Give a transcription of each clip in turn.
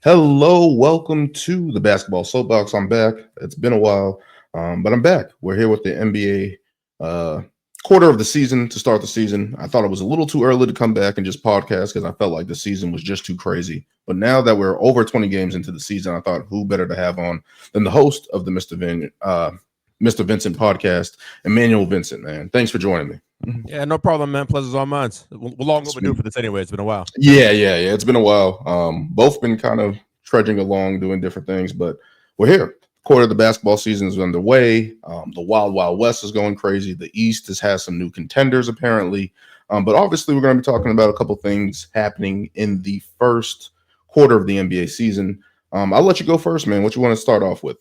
Hello, welcome to the Basketball Soapbox. I'm back. It's been a while, but I'm back. We're here with the NBA quarter of the season to start the season. I thought it was a little too early to come back and just podcast because I felt like the season was just too crazy. But now that we're over 20 games into the season, I thought who better to have on than the host of the Mr. Vincent podcast, Emmanuel Vincent, man. Thanks for joining me. Yeah, no problem, man. Pleasure's all mine. We're long overdue for this anyway. It's been a while. Yeah. It's been a while. Both been kind of trudging along, doing different things, but we're here. Quarter of the basketball season is underway. The Wild Wild West is going crazy. The East has some new contenders, apparently. But obviously, we're going to be talking about a couple things happening in the first quarter of the NBA season. I'll let you go first, man. What you want to start off with?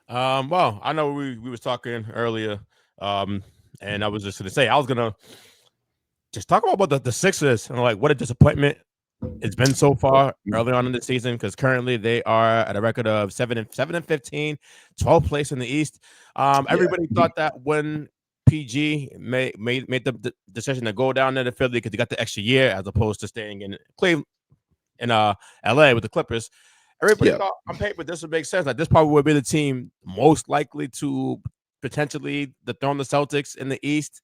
Well, I know we was talking earlier, and I was just going to say, I was going to just talk about the Sixers and like what a disappointment it's been so far early on in the season, because currently they are at a record of 7-15, 12th place in the East. Everybody thought that when PG made the decision to go down there to Philly because he got the extra year as opposed to staying in Cleveland, in LA with the Clippers. Everybody thought on paper this would make sense. Like this probably would be the team most likely to potentially dethrone the Celtics in the East.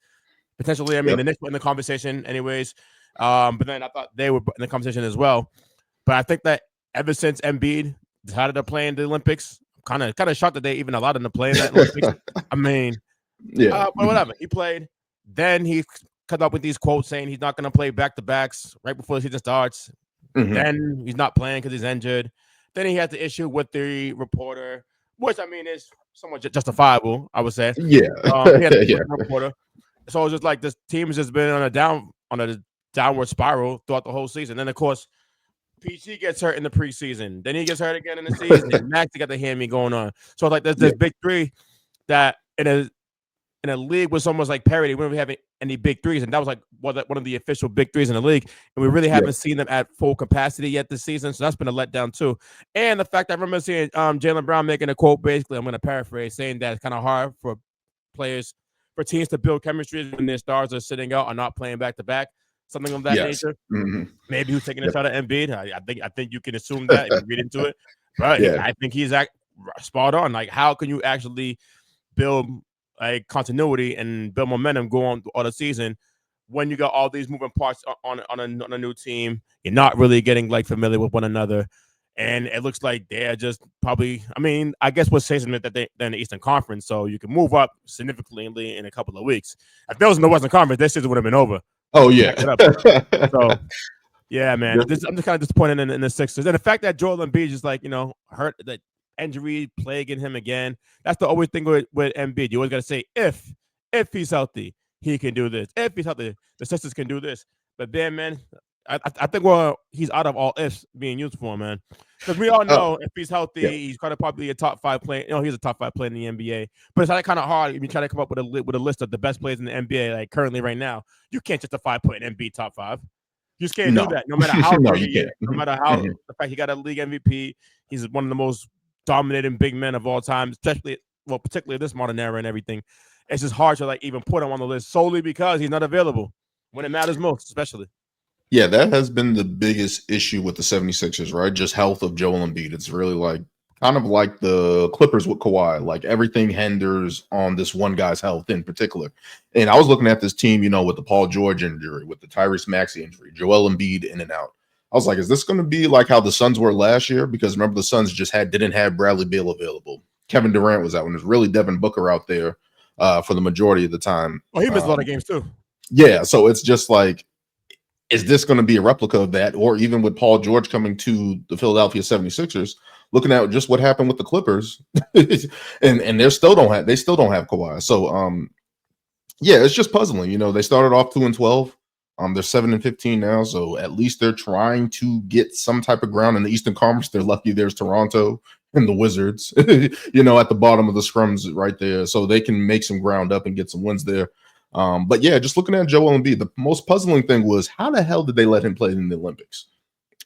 Potentially, I mean, the Knicks were in the conversation anyways. But then I thought they were in the conversation as well. But I think that ever since Embiid decided to play in the Olympics, kind of shocked that they even allowed him to play in that Olympics. I mean, but whatever. He played. Then he cut up with these quotes saying he's not going to play back-to-backs right before the season starts. Mm-hmm. Then he's not playing because he's injured. Then he had the issue with the reporter, which, I mean, is somewhat justifiable, I would say. Yeah. He had the reporter. So it's just like this team has just been on a downward spiral throughout the whole season. Then, of course, PG gets hurt in the preseason. Then he gets hurt again in the season. And Max got the hammy going on. So it's like there's this big three that in a league with almost like parity, we don't really have any big threes. And that was like one of the official big threes in the league. And we really haven't seen them at full capacity yet this season. So that's been a letdown too. And the fact that I remember seeing Jaylen Brown making a quote, basically, I'm going to paraphrase, saying that it's kind of hard for teams to build chemistry when their stars are sitting out or not playing back-to-back. Something of that nature. Mm-hmm. Maybe who's taking a shot at Embiid. I think you can assume that if you read into it. But I think he's spot on. Like, how can you actually build a continuity and build momentum going all the season when you got all these moving parts on a new team? You're not really getting like familiar with one another. And it looks like they're just probably, I mean, I guess what's saying that they're in the Eastern Conference, so you can move up significantly in a couple of weeks. If they was in the Western Conference, this season would have been over. Oh, yeah. So, yeah, man. I'm just kind of disappointed in the Sixers. And the fact that Joel Embiid is like, hurt, that injury plaguing him again. That's the always thing with Embiid. You always got to say, if he's healthy, he can do this. If he's healthy, the Sixers can do this. But then, man, I think he's out of all ifs being used for him, man. Because we all know if he's healthy, he's kind of probably a top 5 player. He's a top 5 player in the NBA. But it's kind of hard if you try to come up with a list of the best players in the NBA, like currently right now. You can't justify putting Embiid top 5. You just can't do that. No matter how good he is, no matter how the fact he got a league MVP, he's one of the most dominating big men of all time, particularly this modern era and everything. It's just hard to like even put him on the list solely because he's not available when it matters most, especially. Yeah, that has been the biggest issue with the 76ers, right? Just health of Joel Embiid. It's really like kind of like the Clippers with Kawhi. Like everything hinders on this one guy's health in particular. And I was looking at this team, with the Paul George injury, with the Tyrese Maxey injury, Joel Embiid in and out. I was like, is this going to be like how the Suns were last year? Because remember, the Suns didn't have Bradley Beal available. Kevin Durant was out, and there's really Devin Booker out there for the majority of the time. Oh, he missed a lot of games too. Yeah, so it's just like, is this going to be a replica of that? Or even with Paul George coming to the Philadelphia 76ers, looking at just what happened with the Clippers, and they still don't have Kawhi. So it's just puzzling. They started off 2-12. They're 7-15 now, so at least they're trying to get some type of ground in the Eastern Conference. They're lucky there's Toronto and the Wizards, at the bottom of the scrums right there, so they can make some ground up and get some wins there. But yeah, just looking at Joel Embiid, the most puzzling thing was how the hell did they let him play in the Olympics?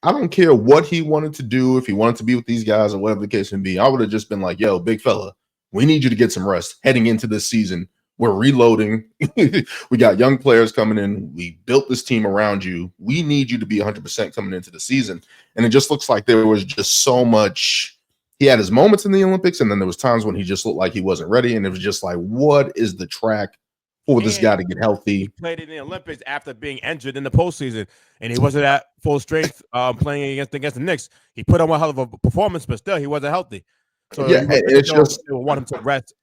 I don't care what he wanted to do, if he wanted to be with these guys or whatever the case may be. I would have just been like, yo, big fella, we need you to get some rest heading into this season. We're reloading. We got young players coming in. We built this team around you. We need you to be 100% coming into the season. And it just looks like there was just so much. He had his moments in the Olympics, and then there was times when he just looked like he wasn't ready. And it was just like, what is the track for this guy to get healthy? He played in the Olympics after being injured in the postseason, and he wasn't at full strength playing against the Knicks. He put on one hell of a performance, but still, he wasn't healthy. So yeah, it's just they want him to rest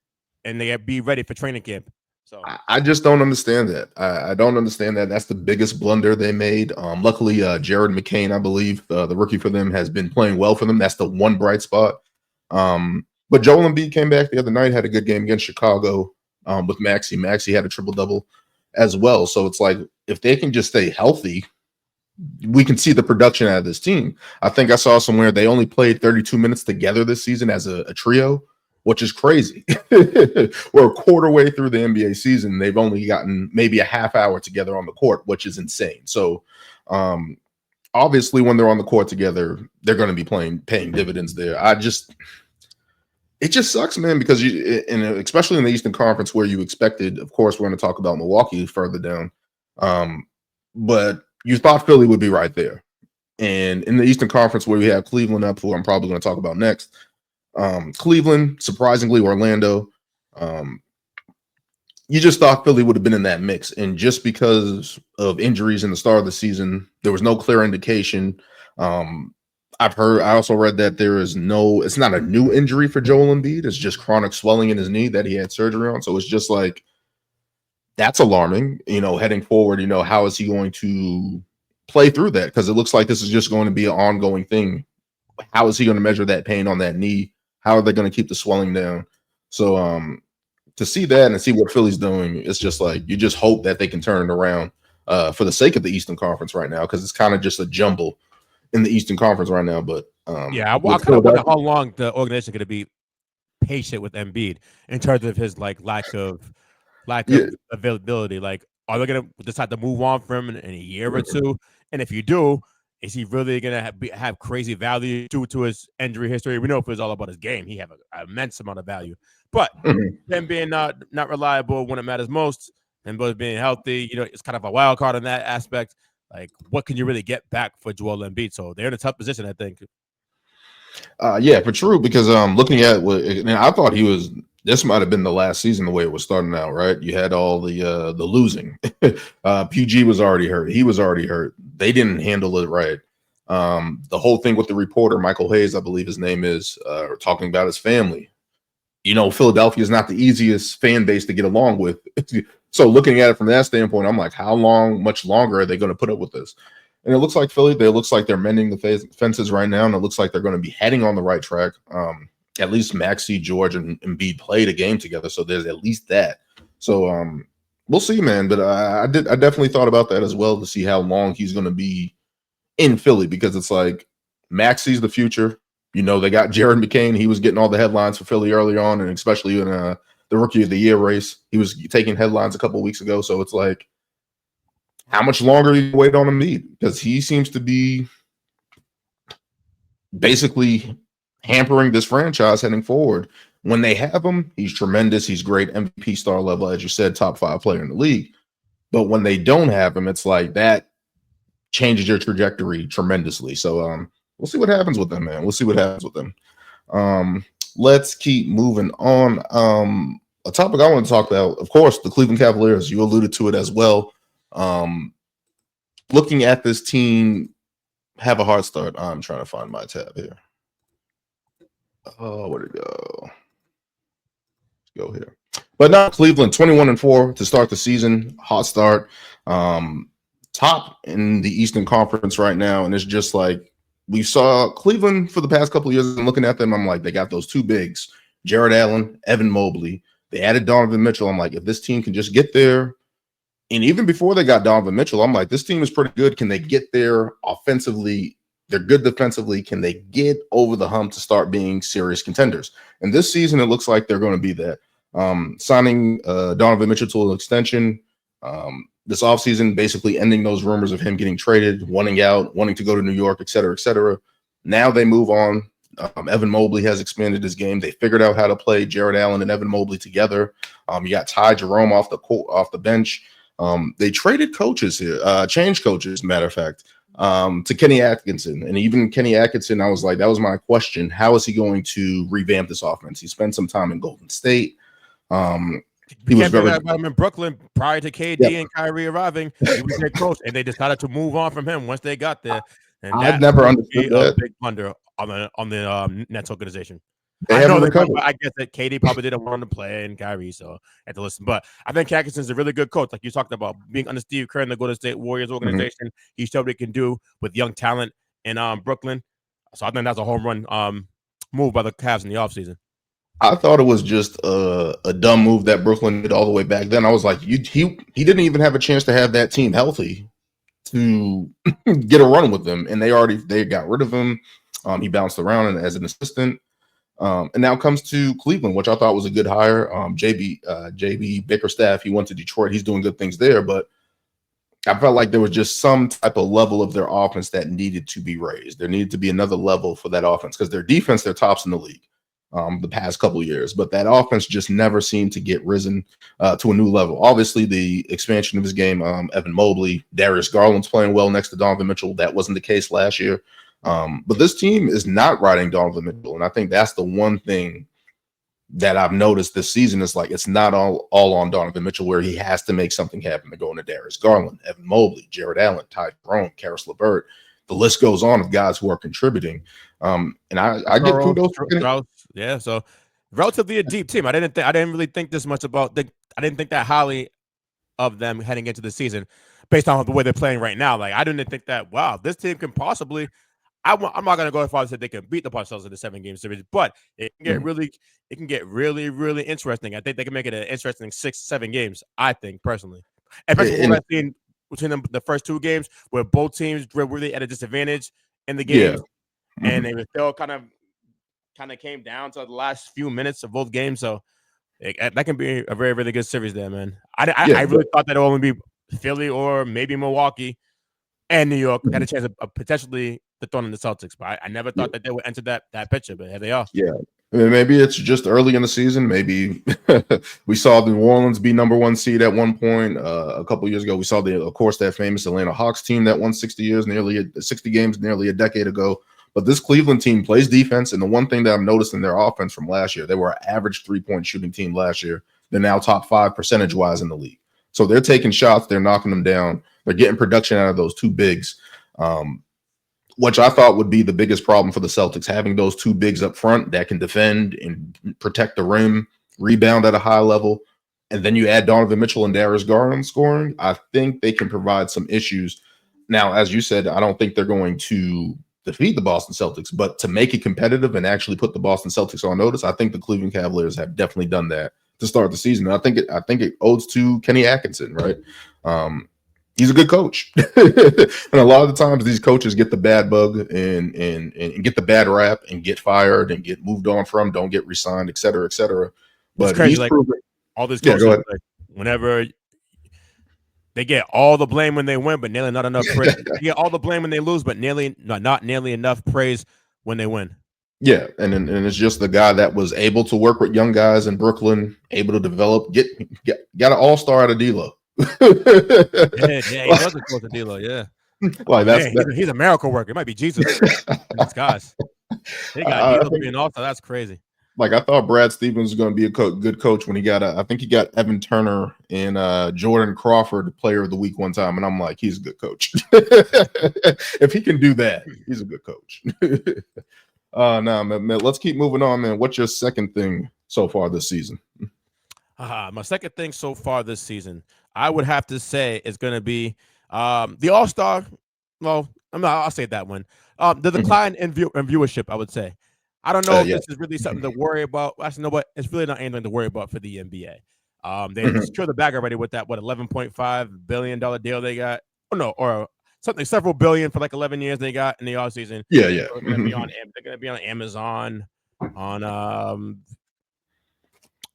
and they be ready for training camp. So I just don't understand that. I don't understand that. That's the biggest blunder they made. Luckily, Jared McCain, I believe, the rookie for them, has been playing well for them. That's the one bright spot. But Joel Embiid came back the other night, had a good game against Chicago with Maxey. Maxey had a triple-double as well. So it's like, if they can just stay healthy, we can see the production out of this team. I think I saw somewhere they only played 32 minutes together this season as a trio, which is crazy. We're a quarter way through the NBA season. They've only gotten maybe a half hour together on the court, which is insane. So obviously when they're on the court together, they're going to be paying dividends there. It just sucks, man, because and especially in the Eastern Conference where you expected, of course, we're going to talk about Milwaukee further down. But you thought Philly would be right there. And in the Eastern Conference where we have Cleveland up, who I'm probably going to talk about next, Cleveland, surprisingly, Orlando. You just thought Philly would have been in that mix. And just because of injuries in the start of the season, there was no clear indication. I also read that it's not a new injury for Joel Embiid. It's just chronic swelling in his knee that he had surgery on. So it's just like, that's alarming, heading forward. How is he going to play through that? Because it looks like this is just going to be an ongoing thing. How is he going to measure that pain on that knee? How are they going to keep the swelling down? So to see that and see what Philly's doing, it's just like, you just hope that they can turn it around for the sake of the Eastern Conference right now, because it's kind of just a jumble in the Eastern Conference right now. But I kind of wonder how long the organization going to be patient with Embiid in terms of his lack of availability. Like, are they going to decide to move on from him in a year or two? And if you do, is he really going to have crazy value due to his injury history? We know if it's all about his game, he have an immense amount of value. But him being not reliable when it matters most, and both being healthy, it's kind of a wild card in that aspect. Like, what can you really get back for Joel Embiid? So they're in a tough position, I think. Yeah, for true. Because looking at I thought this might have been the last season the way it was starting out, right? You had all the losing. PG was already hurt. He was already hurt. They didn't handle it right. The whole thing with the reporter, Michael Hayes, I believe his name is, talking about his family. Philadelphia is not the easiest fan base to get along with. So looking at it from that standpoint, I'm like, much longer are they going to put up with this? And it looks like Philly, looks like they're mending the fences right now, and it looks like they're going to be heading on the right track. At least Maxey, George, and Embiid played a game together, so there's at least that. So we'll see, man. But I definitely thought about that as well, to see how long he's going to be in Philly, because it's like Maxey's the future. They got Jared McCain. He was getting all the headlines for Philly early on, and especially in the Rookie of the Year race. He was taking headlines a couple of weeks ago. So it's like, how much longer do you wait on Embiid? Because he seems to be basically hampering this franchise heading forward. When they have him, he's tremendous. He's great, MVP star level, as you said, top 5 player in the league. But when they don't have him, it's like that changes your trajectory tremendously. So we'll see what happens with them, man. We'll see what happens with them. Let's keep moving on. A topic I want to talk about, of course, the Cleveland Cavaliers. You alluded to it as well. Looking at this team have a hard start. I'm trying to find my tab here. Oh, where'd it go? Let's go here. But now Cleveland 21-4 to start the season. Hot start. Top in the Eastern Conference right now. And it's just like, we saw Cleveland for the past couple of years, and looking at them, I'm like, they got those two bigs, Jared Allen, Evan Mobley. They added Donovan Mitchell. I'm like, if this team can just get there, and even before they got Donovan Mitchell, I'm like, this team is pretty good. Can they get there offensively? They're good defensively. Can they get over the hump to start being serious contenders? And this season, it looks like they're going to be that. Signing Donovan Mitchell to an extension, this offseason, basically ending those rumors of him getting traded, wanting out, wanting to go to New York, et cetera, et cetera. Now they move on. Evan Mobley has expanded his game. They figured out how to play Jared Allen and Evan Mobley together. You got Ty Jerome off the bench. They traded coaches here, changed coaches, matter of fact, to Kenny Atkinson. And even Kenny Atkinson, I was like, that was my question. How is he going to revamp this offense? He spent some time in Golden State. He was very about him in Brooklyn prior to KD and Kyrie arriving. He was their coach, and they decided to move on from him once they got there. And I've never understood that. A big blunder on the Nets organization. I guess that KD probably didn't want to play and Kyrie, so I had to listen. But I think Atkinson's a really good coach, like you talked about, being under Steve Kerr in the Golden State Warriors organization. Mm-hmm. He showed what he can do with young talent in Brooklyn. So I think that's a home run move by the Cavs in the offseason. I thought it was just a dumb move that Brooklyn did all the way back then. I was like, he didn't even have a chance to have that team healthy to get a run with them, and they got rid of him. He bounced around as an assistant, and now comes to Cleveland, which I thought was a good hire. JB Bickerstaff, he went to Detroit. He's doing good things there, but I felt like there was just some type of level of their offense that needed to be raised. There needed to be another level for that offense because their defense, they're tops in the league. The past couple of years, but that offense just never seemed to get risen to a new level. Obviously, the expansion of his game, Evan Mobley, Darius Garland's playing well next to Donovan Mitchell. That wasn't the case last year. But this team is not riding Donovan Mitchell, and I think that's the one thing that I've noticed this season is like it's not all on Donovan Mitchell, where he has to make something happen to go into Darius Garland, Evan Mobley, Jared Allen, Ty Jerome, Karis LeVert. The list goes on of guys who are contributing. And I get kudos for Strauss. Yeah, so relatively a deep team. I didn't really think this much about. I didn't think that highly of them heading into the season, based on the way they're playing right now. Like I didn't think that. Wow, this team can possibly. I'm not going to go as far as that they can beat the Celtics in the 7-game series, but it can get really, really interesting. I think they can make it an interesting 6-7 games. I think personally, especially what I've seen between the first 2 games, where both teams were really at a disadvantage in the games, and they were still kind of came down to the last few minutes of both games. So that can be a very, really good series there, man. I really thought that it would only be Philly or maybe Milwaukee and New York had a chance of potentially dethroning the Celtics, but I never thought that they would enter that picture, but here they are. Yeah. Maybe it's just early in the season. Maybe we saw New Orleans be number 1 seed at one point. A couple of years ago, we saw that famous Atlanta Hawks team that won 60 games nearly a decade ago. But this Cleveland team plays defense, and the one thing that I've noticed in their offense from last year, they were an average 3-point shooting team last year. They're now top 5 percentage-wise in the league. So they're taking shots, they're knocking them down, they're getting production out of those 2 bigs, which I thought would be the biggest problem for the Celtics, having those 2 bigs up front that can defend and protect the rim, rebound at a high level, and then you add Donovan Mitchell and Darius Garland scoring. I think they can provide some issues. Now, as you said, I don't think they're going to defeat the Boston Celtics, but to make it competitive and actually put the Boston Celtics on notice, I think the Cleveland Cavaliers have definitely done that to start the season. And I think it owes to Kenny Atkinson, right? He's a good coach, and a lot of the times these coaches get the bad bug and get the bad rap and get fired and get moved on from, don't get re-signed, et cetera, et cetera. But it's crazy, all these coaches, whenever they get all the blame when they win, but nearly not enough praise. They get all the blame when they lose, but not nearly enough praise when they win. Yeah, and it's just the guy that was able to work with young guys in Brooklyn, able to develop, got an all-star out of D'Lo. He was a close to D'Lo, yeah. Like he's a miracle worker. It might be Jesus in disguise. They got D'Lo being all-star. That's crazy. Like I thought Brad Stevens was going to be a good coach when he got I think he got Evan Turner and Jordan Crawford player of the week one time, and I'm like, he's a good coach. If he can do that, he's a good coach. No, man, let's keep moving on, man. What's your second thing so far this season? My second thing so far this season, I would have to say, is going to be the All-Star. Well, I'll say that one. The decline in viewership, I would say. I don't know if this is really something to worry about. Actually, no, but it's really not anything to worry about for the NBA. They secured the bag already with that $11.5 billion deal they got. Or something, several billion for like 11 years they got in the offseason. Yeah. They're going to be on Amazon, on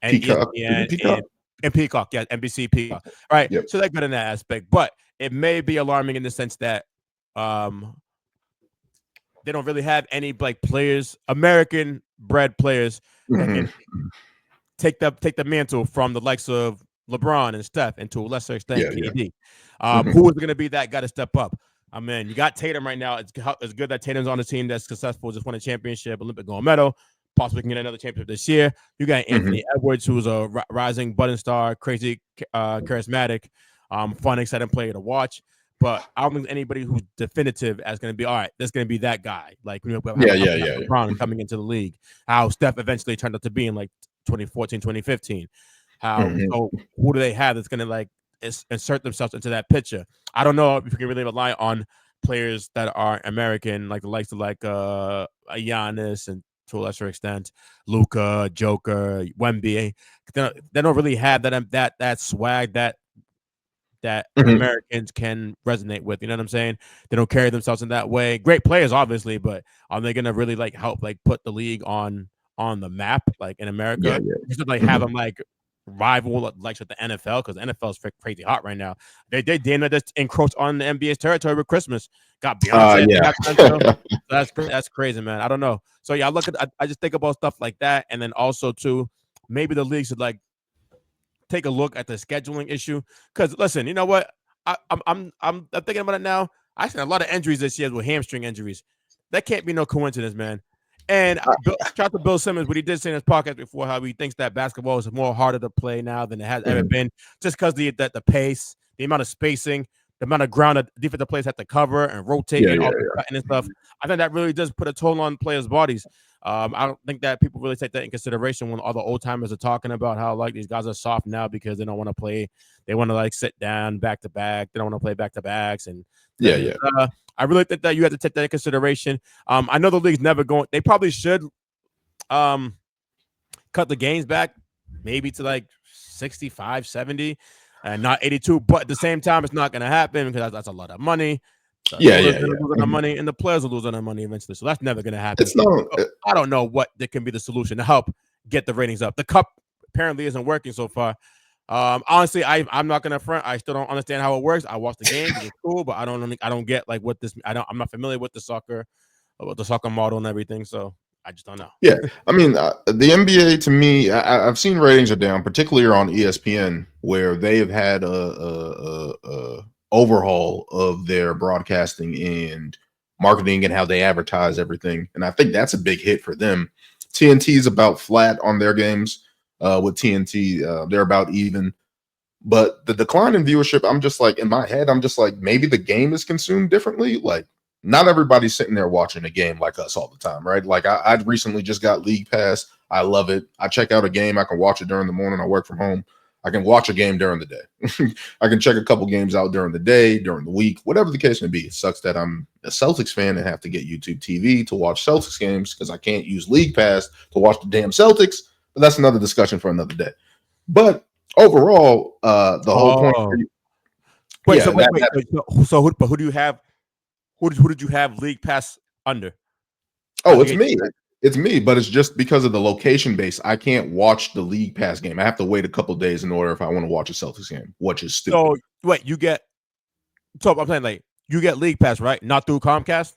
and Peacock. ESPN, And Peacock, yeah, NBC Peacock. All right, Yep. so they're good in that aspect, but it may be alarming in the sense that they don't really have any like players, American bred players that can take the mantle from the likes of LeBron and Steph, and to a lesser extent KD. Who is going to be that guy to step up? I mean, you got Tatum right now. It's good that Tatum's on a team that's successful, just won a championship, Olympic gold medal, possibly can get another championship this year. You got Anthony Edwards, who's a rising budding star, crazy, charismatic, fun, exciting player to watch. But I don't think anybody who's definitive as going to be, all right, that's going to be that guy. Like, LeBron coming into the league, how Steph eventually turned out to be in like 2014, 2015. So who do they have that's going to like insert themselves into that picture? I don't know if you can really rely on players that are American, like the likes of like Giannis and to a lesser extent Luka, Joker, Wemby. They don't really have that swag that Americans can resonate with. You know what I'm saying? They don't carry themselves in that way. Great players, obviously, but are they going to really like help like put the league on the map, like in America? You should like have them like rival like with the NFL, because the NFL is crazy hot right now. They just encroached on the NBA's territory with Christmas. Got Beyonce. That's crazy, man. I don't know. So yeah, I just think about stuff like that, and then also too, maybe the league should like take a look at the scheduling issue. Because listen, you know what? I'm thinking about it now. I seen a lot of injuries this year with hamstring injuries. That can't be no coincidence, man. And shout out to Bill Simmons, what he did say in his podcast before, how he thinks that basketball is more harder to play now than it has ever been, just because the pace, the amount of spacing, the amount of ground that defensive players have to cover and rotate and stuff. I think that really does put a toll on players' bodies. I don't think that people really take that in consideration when all the old timers are talking about how like these guys are soft now because they don't want to play. They want to like sit down back to back. They don't want to play back to backs. And I really think that you have to take that in consideration. I know the league's never going. They probably should cut the games back maybe to like 65, 70 and not 82. But at the same time, it's not going to happen because that's a lot of money. Losing money, and the players are losing their money eventually. So that's never going to happen. I don't know what that can be the solution to help get the ratings up. The cup apparently isn't working so far. Honestly, I'm not gonna front. I still don't understand how it works. I watch the games, it's cool, but I don't get like what this. I'm not familiar with the soccer model and everything. So I just don't know. Yeah, I mean, the NBA to me, I've seen ratings are down, particularly on ESPN, where they have had a overhaul of their broadcasting and marketing and how they advertise everything, and I think that's a big hit for them. TNT is about flat on their games. With TNT, they're about even. But the decline in viewership, I'm just like, in my head, I'm just like, maybe the game is consumed differently. Like, not everybody's sitting there watching a game like us all the time, right? Like, I recently just got League Pass. I love it. I check out a game. I can watch it during the morning. I work from home. I can watch a game during the day. I can check a couple games out during the day, during the week, whatever the case may be. It sucks that I'm a Celtics fan and have to get YouTube TV to watch Celtics games because I can't use League Pass to watch the damn Celtics. But that's another discussion for another day. But overall, the whole point. So who do you have? Who did you have League Pass under? Oh, it's me. It's me, but it's just because of the location base. I can't watch the League Pass game. I have to wait a couple days in order if I want to watch a Celtics game, which is stupid. So wait, I'm saying like you get League Pass, right? Not through Comcast.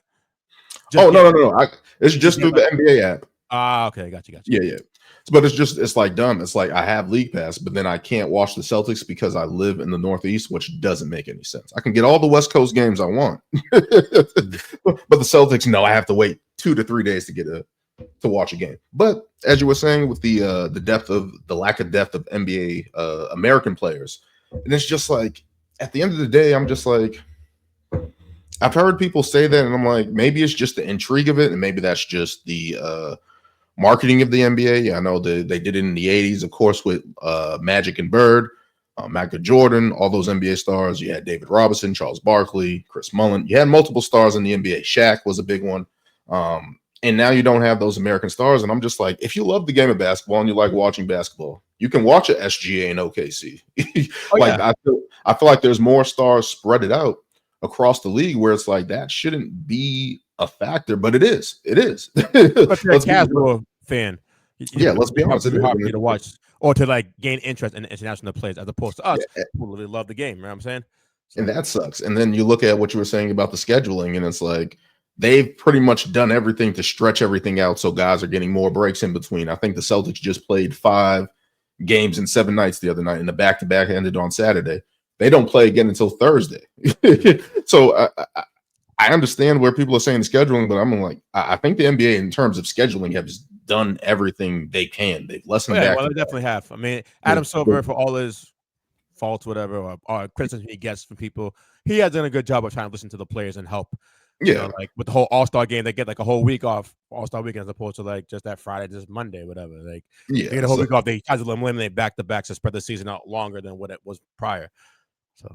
No. It's just through the NBA app. Okay, got you. Yeah. But it's like dumb. It's like I have League Pass, but then I can't watch the Celtics because I live in the Northeast, which doesn't make any sense. I can get all the West Coast games I want, but the Celtics, no, I have to wait 2 to 3 days to get to watch a game. But as you were saying, with the lack of depth of NBA American players, and it's just like at the end of the day, I'm just like, I've heard people say that, and I'm like, maybe it's just the intrigue of it, and maybe that's just the marketing of the NBA. Yeah, I know they did it in the 80s, of course, with Magic and Bird, Michael Jordan, all those NBA stars. You had David Robinson, Charles Barkley, Chris Mullin. You had multiple stars in the NBA. Shaq was a big one. And now you don't have those American stars. And I'm just like, if you love the game of basketball and you like watching basketball, you can watch it SGA and OKC. I feel like there's more stars spread it out across the league where it's like that shouldn't be a factor, but it is. It is. But you're a casual fan. Yeah, let's be honest, it It's is. hard for you to watch or to like gain interest in international plays as opposed to us Yeah, who really love the game. You know what I'm saying? So, and that sucks. And then you look at what you were saying about the scheduling, and it's like they've pretty much done everything to stretch everything out so guys are getting more breaks in between. I think the Celtics just played 5 games in 7 nights the other night, and the back-to-back ended on Saturday. They don't play again until Thursday. So I understand where people are saying scheduling, but I'm like, I think the NBA in terms of scheduling has done everything they can. They've lessened yeah, back. well, they definitely have. I mean, Adam Silver, for all his faults, whatever, or criticism he gets from people, he has done a good job of trying to listen to the players and help. You know, like with the whole All-Star game, they get like a whole week off All-Star weekend as opposed to like just that Friday, just Monday, whatever. Like they get a whole week off. They try to eliminate back-to-backs to spread the season out longer than what it was prior.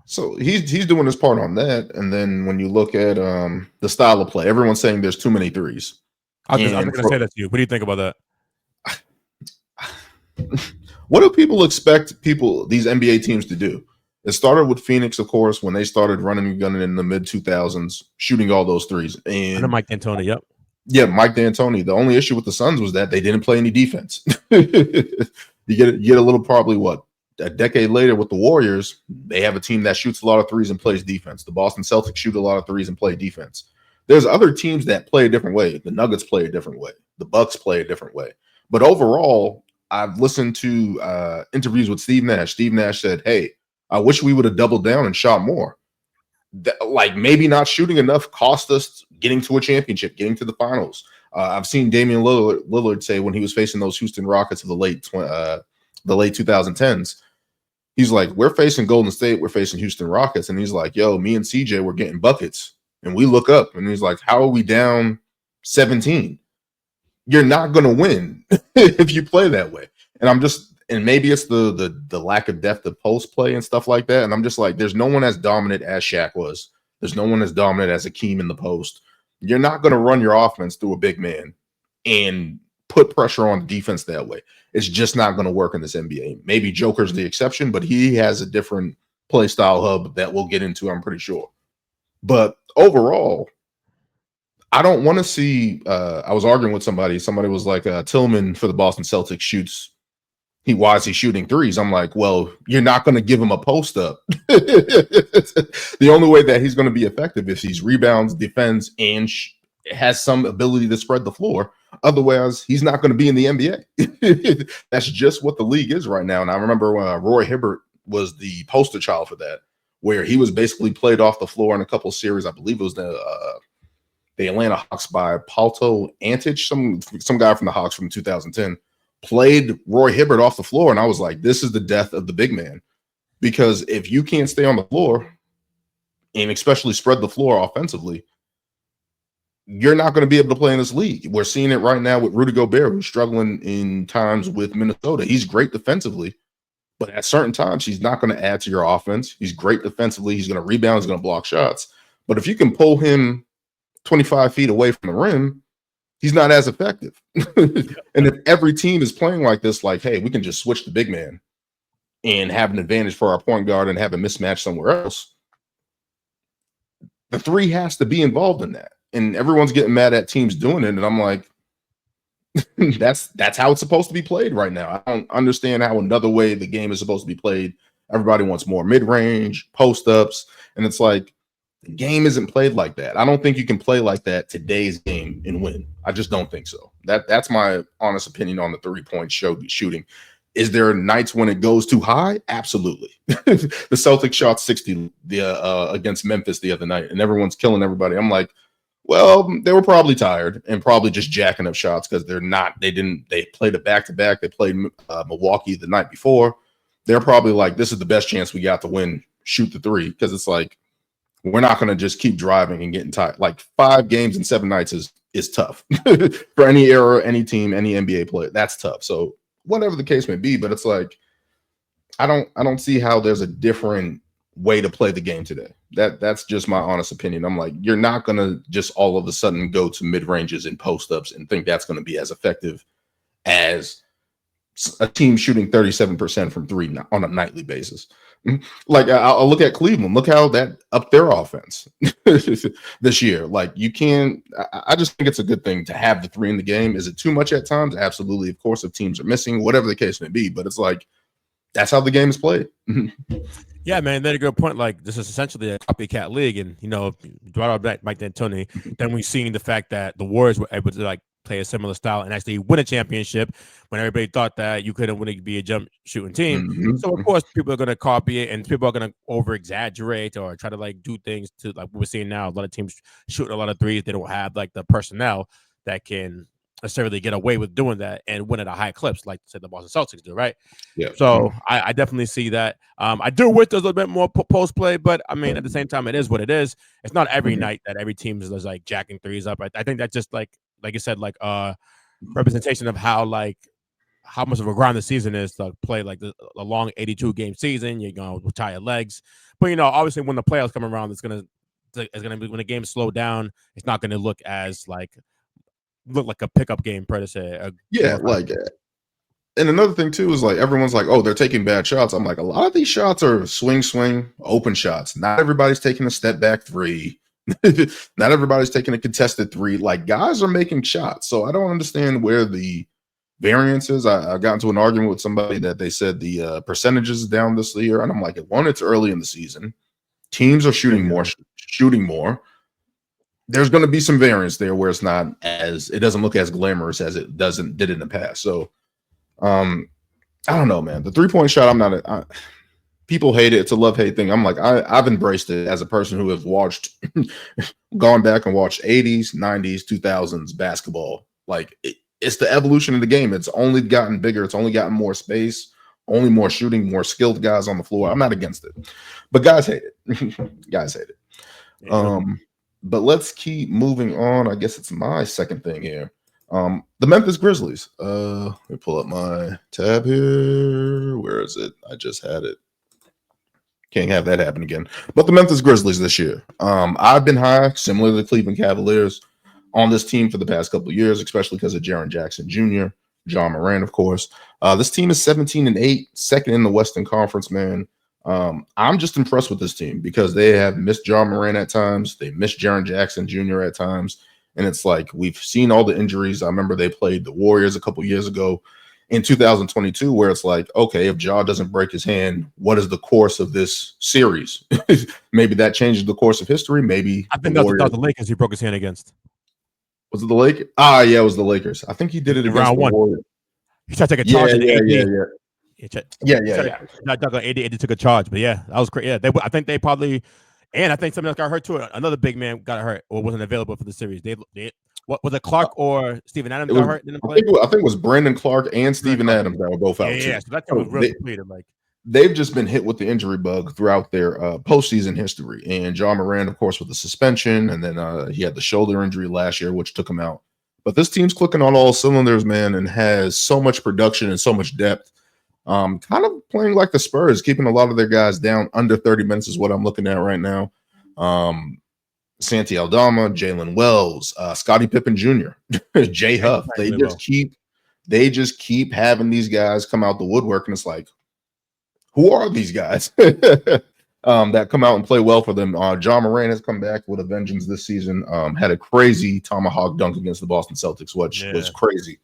So he's doing his part on that. And then when you look at the style of play, everyone's saying there's too many threes. I'm going to say that to you. What do you think about that? What do people expect these NBA teams to do? It started with Phoenix, of course, when they started running and gunning in the mid 2000s, shooting all those threes. And Mike D'Antoni, yep. Yeah, Mike D'Antoni. The only issue with the Suns was that they didn't play any defense. You get a little probably a decade later with the Warriors, they have a team that shoots a lot of threes and plays defense. The Boston Celtics shoot a lot of threes and play defense. There's other teams that play a different way. The Nuggets play a different way. The Bucks play a different way. But overall, I've listened to interviews with Steve Nash. Steve Nash said, hey, I wish we would have doubled down and shot more. Like maybe not shooting enough cost us getting to a championship, getting to the finals. I've seen Damian Lillard say when he was facing those Houston Rockets of the late 2010s, he's like, we're facing Golden State, we're facing Houston Rockets. And he's like, yo, me and CJ were getting buckets. And we look up and he's like, how are we down 17? You're not going to win if you play that way. And maybe it's the lack of depth of post play and stuff like that. And I'm just like, there's no one as dominant as Shaq was. There's no one as dominant as Akeem in the post. You're not going to run your offense through a big man and put pressure on the defense that way. It's just not going to work in this NBA. Maybe Joker's the exception, but he has a different play style hub that we'll get into, I'm pretty sure. But overall, I don't want to see I was arguing with somebody. Somebody was like, Tillman for the Boston Celtics shoots. Why is he shooting threes? I'm like, well, you're not going to give him a post up. The only way that he's going to be effective is he's rebounds, defends, and has some ability to spread the floor. Otherwise, he's not going to be in the NBA. That's just what the league is right now. And I remember Roy Hibbert was the poster child for that, where he was basically played off the floor in a couple of series. I believe it was the Atlanta Hawks by Palto Antich, some guy from the Hawks from 2010. Played Roy Hibbert off the floor, and I was like, this is the death of the big man. Because if you can't stay on the floor, and especially spread the floor offensively, you're not going to be able to play in this league. We're seeing it right now with Rudy Gobert, who's struggling in times with Minnesota. He's great defensively, but at certain times, he's not going to add to your offense. He's great defensively. He's going to rebound. He's going to block shots. But if you can pull him 25 feet away from the rim, he's not as effective. And if every team is playing like this, like, hey, we can just switch the big man and have an advantage for our point guard and have a mismatch somewhere else, the three has to be involved in that. And everyone's getting mad at teams doing it. And I'm like, that's how it's supposed to be played right now. I don't understand how another way the game is supposed to be played. Everybody wants more mid-range, post-ups. And it's like, the game isn't played like that. I don't think you can play like that today's game and win. I just don't think so. That's my honest opinion on the 3-point shooting. Is there nights when it goes too high? Absolutely. The Celtics shot 60 against Memphis the other night, and everyone's killing everybody. I'm like, well, they were probably tired and probably just jacking up shots because they played a back-to-back. They played Milwaukee the night before. They're probably like, this is the best chance we got to win. Shoot the three, because it's like, we're not going to just keep driving and getting tired. Like 5 games in 7 nights is tough for any era, any team, any NBA player. That's tough. So whatever the case may be, but it's like, I don't see how there's a different way to play the game today. That's just my honest opinion. I'm like, you're not going to just all of a sudden go to mid ranges and post ups and think that's going to be as effective as a team shooting 37% from three on a nightly basis. Like I'll look at Cleveland. Look how that upped their offense this year. Like you can, I just think it's a good thing to have the three in the game. Is it too much at times? Absolutely. Of course, if teams are missing, whatever the case may be. But it's like that's how the game is played. Yeah, man, that's a good point. Like this is essentially a copycat league, and Mike D'Antoni. Then we've seen the fact that the Warriors were able to like play a similar style and actually win a championship when everybody thought that you couldn't win to be a jump shooting team. Mm-hmm. So of course people are going to copy it, and people are going to over exaggerate or try to like do things to like what we're seeing now. A lot of teams shooting a lot of threes. They don't have like the personnel that can necessarily get away with doing that and win at a high clips, like say the Boston Celtics do, right? Yeah. So I definitely see that. I do wish there's a little bit more post play, but I mean at the same time, it is what it is. It's not every night that every team is like jacking threes up. I think that's just like you said, like representation of how much of a grind the season is to play like a long 82 game season. You're gonna retire legs, but obviously when the playoffs come around, it's gonna be when the game's slow down. It's not gonna look like a pickup game per se. Yeah, like, and another thing too is like everyone's like, oh, they're taking bad shots. I'm like, a lot of these shots are swing, open shots. Not everybody's taking a step back three. Not everybody's taking a contested three. Like guys are making shots, so I don't understand where the variance is. I got into an argument with somebody that they said the percentages down this year, and I'm like, one, it's early in the season. Teams are shooting more. There's going to be some variance there where it doesn't look as glamorous as it did in the past. So, I don't know, man. The 3-point shot, people hate it. It's a love-hate thing. I'm like, I've embraced it as a person who has gone back and watched 80s, 90s, 2000s basketball. Like it's the evolution of the game. It's only gotten bigger. It's only gotten more space, only more shooting, more skilled guys on the floor. I'm not against it, but guys hate it. Guys hate it. Yeah. But let's keep moving on. I guess it's my second thing here. The Memphis Grizzlies. Let me pull up my tab here. Where is it? I just had it. Can't have that happen again. But the Memphis Grizzlies this year. I've been high, similar to the Cleveland Cavaliers, on this team for the past couple of years, especially because of Jaren Jackson Jr., John Moran, of course. This team is 17-8, second in the Western Conference, man. I'm just impressed with this team because they have missed John Moran at times. They missed Jaren Jackson Jr. at times. And it's like we've seen all the injuries. I remember they played the Warriors a couple years ago in 2022, where it's like, okay, if Ja doesn't break his hand, what is the course of this series? Maybe that changes the course of history. Maybe I think that was the Lakers he broke his hand against. Was it the Lakers? Yeah, it was the Lakers. I think he did it against round one. Warriors. He tried to take a charge in AD. Yeah. Not dug on AD took a charge, but yeah, that was great. Yeah, I think they probably, and I think somebody else got hurt too. Another big man got hurt or wasn't available for the series. What was it, Clark or Steven Adams got hurt? I think it was Brandon Clark and Steven Adams that were both out. Yeah, so that team was really depleted. Like they've just been hit with the injury bug throughout their postseason history. And John Moran, of course, with the suspension, and then he had the shoulder injury last year, which took him out. But this team's clicking on all cylinders, man, and has so much production and so much depth. Kind of playing like the Spurs, keeping a lot of their guys down under 30 minutes is what I'm looking at right now. Santi Aldama, Jalen Wells, Scottie Pippen Jr., Jay Huff. They just keep having these guys come out the woodwork, and it's like, who are these guys that come out and play well for them? John Moran has come back with a vengeance this season. Had a crazy tomahawk dunk against the Boston Celtics, which was crazy.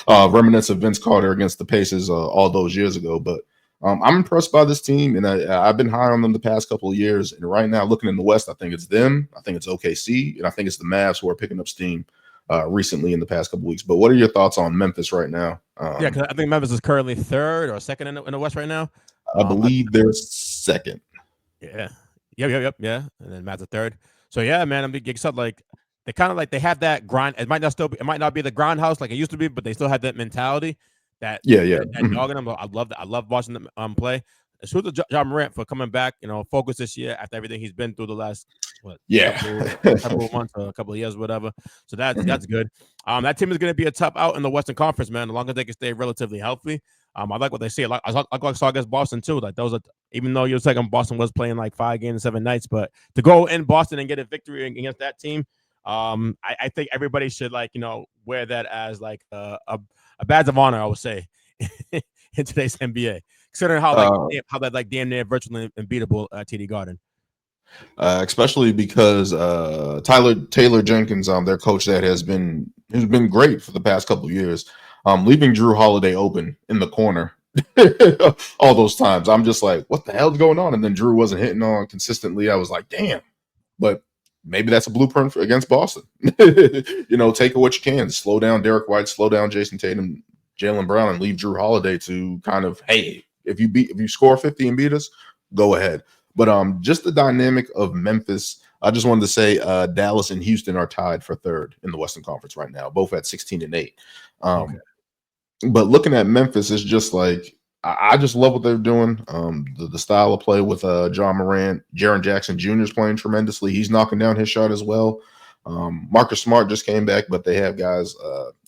Remnants of Vince Carter against the Pacers all those years ago. But I'm impressed by this team, and I've been high on them the past couple of years. And right now, looking in the West, I think it's them. I think it's OKC, and I think it's the Mavs who are picking up steam recently in the past couple of weeks. But what are your thoughts on Memphis right now? Because I think Memphis is currently third or second in the West right now. I believe they're second. Yeah. And then Mavs are third. So yeah, man, I'm excited. Like they kind of like they have that grind. It might not be the grindhouse like it used to be, but they still have that mentality. That dog in them. I love watching them play. Salute to John Morant for coming back, focus this year after everything he's been through the last couple of months or a couple of years, whatever. So that's good. That team is going to be a tough out in the Western Conference, man. As long as they can stay relatively healthy. I like what they say. I saw against Boston too. Like that was even though you're saying Boston was playing like 5 games in 7 nights, but to go in Boston and get a victory against that team, I think everybody should wear that as like a badge of honor, I would say, in today's NBA, considering how that like damn near virtually unbeatable TD Garden. Especially because Taylor Jenkins, their coach, that has been great for the past couple of years, leaving Drew Holiday open in the corner all those times. I'm just like, what the hell's going on? And then Drew wasn't hitting on consistently. I was like, damn. But maybe that's a blueprint against Boston. Take what you can. Slow down Derek White, slow down Jason Tatum, Jaylen Brown, and leave Drew Holiday to kind of, hey, if you score 50 and beat us, go ahead. But just the dynamic of Memphis, I just wanted to say Dallas and Houston are tied for third in the Western Conference right now, both at 16-8. Okay. But looking at Memphis, it's just like I just love what they're doing. The style of play with John Morant, Jaren Jackson Jr. is playing tremendously. He's knocking down his shot as well. Marcus Smart just came back, but they have guys,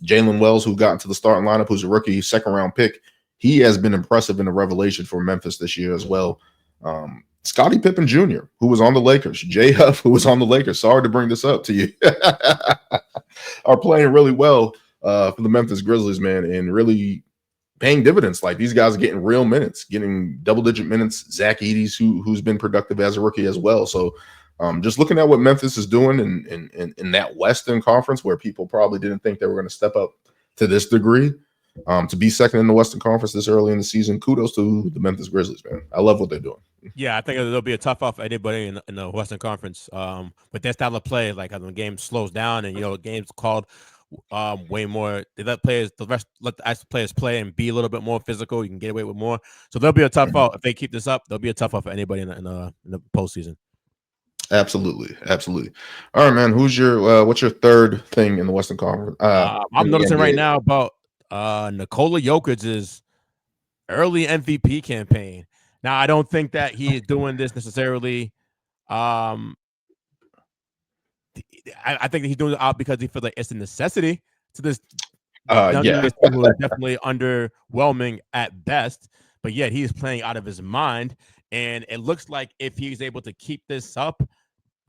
Jalen Wells, who got into the starting lineup, who's a rookie, second-round pick. He has been impressive and a revelation for Memphis this year as well. Scottie Pippen Jr., who was on the Lakers, Jay Huff, who was on the Lakers, sorry to bring this up to you, are playing really well for the Memphis Grizzlies, man, and really paying dividends. Like, these guys are getting real minutes, getting double-digit minutes. Zach Edey's, who's been productive as a rookie as well. So just looking at what Memphis is doing in that Western Conference, where people probably didn't think they were going to step up to this degree, to be second in the Western Conference this early in the season, kudos to the Memphis Grizzlies, man. I love what they're doing. Yeah, I think it'll be a tough off for anybody in the Western Conference. With their style of play, like when the game slows down and games called way more, they let the players play and be a little bit more physical. You can get away with more, so there'll be a tough out if they keep this up. There'll be a tough out for anybody in the postseason. Absolutely. All right, man. Who's your what's your third thing in the Western Conference? I'm noticing right now about Nikola Jokic's early MVP campaign. Now, I don't think that he is doing this necessarily. I think that he's doing it out because he feels like it's a necessity to this. Team who is definitely underwhelming at best, but yet he's playing out of his mind. And it looks like if he's able to keep this up,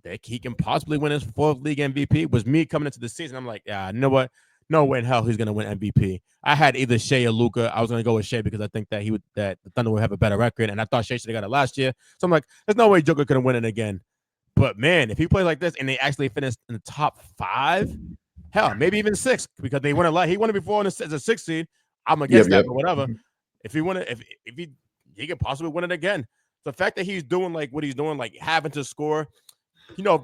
that he can possibly win his fourth league MVP. Was me coming into the season, I'm like, yeah, you know what? No way in hell he's going to win MVP. I had either Shea or Luka. I was going to go with Shea because I think that that the Thunder would have a better record, and I thought Shea should have got it last year. So I'm like, there's no way Joker could win it again. But man, if he plays like this and they actually finish in the top 5, hell, maybe even 6, because they won a lot. He won it before as a 6th seed. I'm against that, but whatever. If he win it, if he could possibly win it again. The fact that he's doing like what he's doing, like having to score.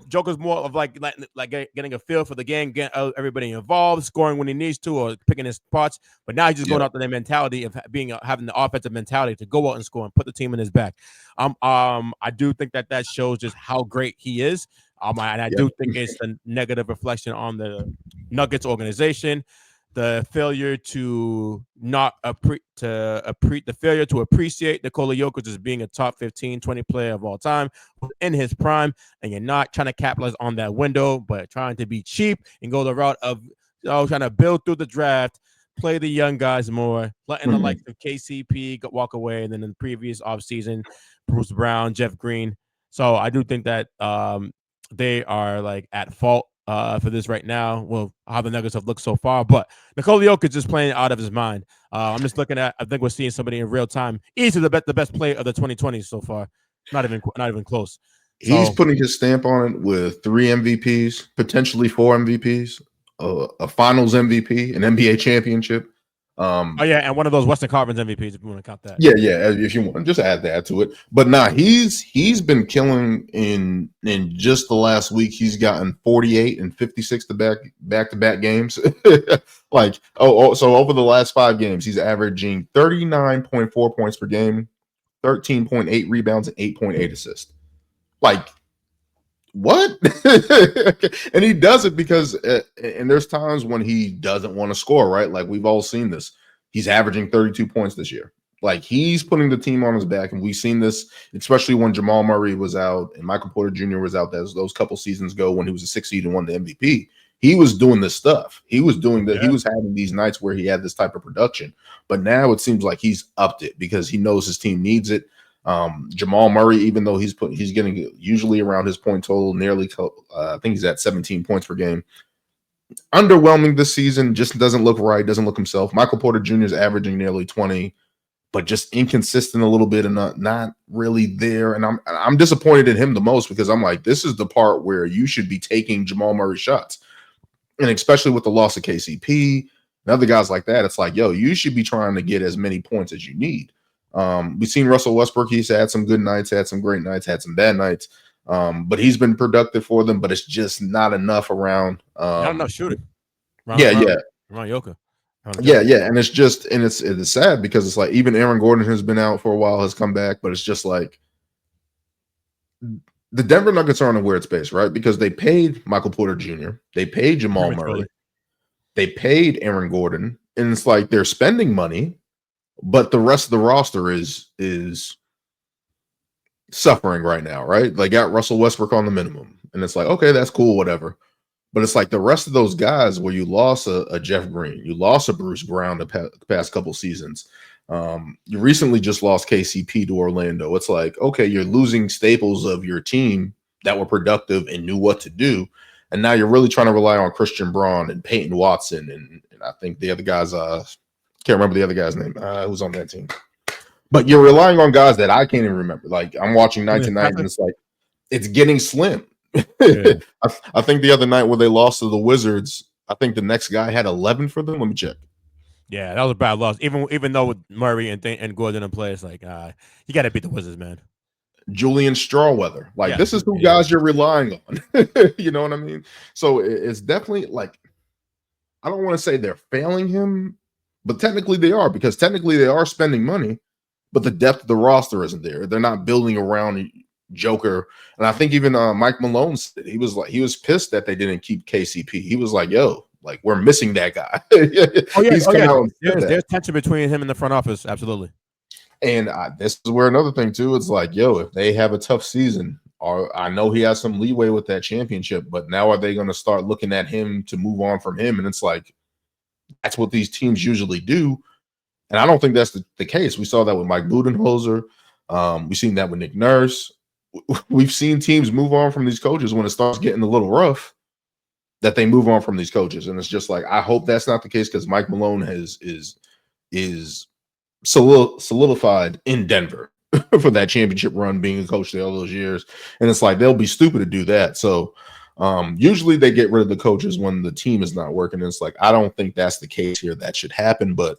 Joker's more of like getting a feel for the game, getting everybody involved, scoring when he needs to, or picking his spots. But now he's just going out to the mentality of having the offensive mentality to go out and score and put the team in his back. I do think that shows just how great he is. And I do think it's a negative reflection on the Nuggets organization. The failure to appreciate Nikola Jokic as being a top 15, 20 player of all time in his prime, and you're not trying to capitalize on that window, but trying to be cheap and go the route of trying to build through the draft, play the young guys more, letting the likes of KCP walk away, and then in the previous offseason, Bruce Brown, Jeff Green. So I do think that they are like at fault for this right now. Well, how the Nuggets have looked so far, but Nikola Jokic is playing out of his mind. I'm just looking at. I think we're seeing somebody in real time. Easily the best player of the 2020s so far. Not even close. He's putting his stamp on it with 3 MVPs, potentially 4 MVPs, a Finals MVP, an NBA championship. And one of those Western Conference MVPs, if you want to count that. Yeah, if you want to just add that to it. But he's been killing in just the last week. He's gotten 48 and 56 back-to-back games. So over the last 5 games, he's averaging 39.4 points per game, 13.8 rebounds, and 8.8 assists. Like, what? And he does it because and there's times when he doesn't want to score, right? Like, we've all seen this. He's averaging 32 points this year. Like, he's putting the team on his back, and we've seen this, especially when Jamal Murray was out and Michael Porter Jr. was out. Those couple seasons ago when he was a 6th seed and won the MVP. He was doing this stuff. He was doing that. Yeah. He was having these nights where he had this type of production. But now it seems like he's upped it because he knows his team needs it. Jamal Murray, even though he's getting usually around his point total, nearly I think he's at 17 points per game. underwhelming this season. Just doesn't look right. Doesn't look himself. Michael Porter Jr. is averaging nearly 20, but just inconsistent a little bit and not really there. And I'm disappointed in him the most because I'm like, this is the part where you should be taking Jamal Murray shots, and especially with the loss of KCP and other guys like that, it's like, yo, you should be trying to get as many points as you need. We've seen Russell Westbrook. He's had some good nights, had some great nights, had some bad nights. But he's been productive for them, but it's just not enough around. Not enough shooting. Around Yoka. Yeah, and it's just, and it's sad because it's like even Aaron Gordon has been out for a while, has come back, but it's just like the Denver Nuggets are in a weird space, right? Because they paid Michael Porter Jr., they paid Jamal Murray, they paid Aaron Gordon, and it's like they're spending money, but the rest of the roster is suffering right now, right? They got Russell Westbrook on the minimum, and it's like, okay, that's cool, whatever. But it's like the rest of those guys where you lost a Jeff Green, you lost a Bruce Brown the past couple seasons. You recently just lost KCP to Orlando. It's like, okay, you're losing staples of your team that were productive and knew what to do. And now you're really trying to rely on Christian Braun and Peyton Watson. And I think the other guys, can't remember the other guy's name who's on that team. But you're relying on guys that I can't even remember. Like I'm watching night to night and it's like, it's getting slim. Yeah. I think the other night where they lost to the Wizards, I think the next guy had 11 for them. Let me check. Yeah, that was a bad loss. Even though with Murray and Gordon in play, it's like you got to beat the Wizards, man. Julian Strawweather, like this is who guys you're relying on. You know what I mean? So it's definitely like I don't want to say they're failing him, but technically they are because technically they are spending money, but the depth of the roster isn't there. They're not building around Joker. And I think even Mike Malone said he was pissed that they didn't keep KCP. He was like, yo, like we're missing that guy. There's tension between him and the front office. Absolutely. And this is where another thing too, it's like, yo, if they have a tough season, or I know he has some leeway with that championship, but now are they going to start looking at him to move on from him? And it's like, that's what these teams usually do. And I don't think that's the case. We saw that with Mike Budenholzer. We've seen that with Nick Nurse. We've seen teams move on from these coaches when it starts getting a little rough, that they move on from these coaches. And it's just like, I hope that's not the case because Mike Malone is solidified in Denver for that championship run, being a coach there all those years. And it's like, they'll be stupid to do that. So usually they get rid of the coaches when the team is not working. And it's like, I don't think that's the case here. That should happen. But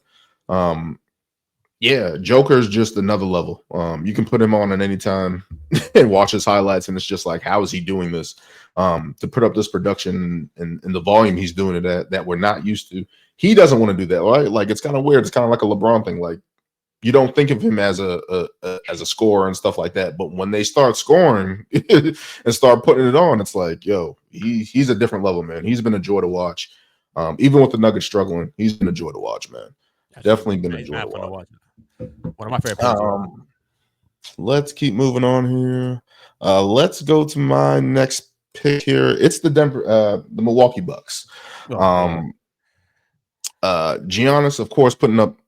yeah, Joker's just another level. You can put him on at any time and watch his highlights, and it's just like, how is he doing this? To put up this production and the volume he's doing it at that we're not used to. He doesn't want to do that, right? Like it's kind of weird. It's kind of like a LeBron thing. Like you don't think of him as a scorer and stuff like that, but when they start scoring and start putting it on, it's like, yo, he's a different level, man. He's been a joy to watch. Even with the Nuggets struggling, he's been a joy to watch, man. Definitely been a joy to watch. One of my favorite players. Let's keep moving on here. Let's go to my next pick here. It's the Milwaukee Bucks. Giannis, of course, putting up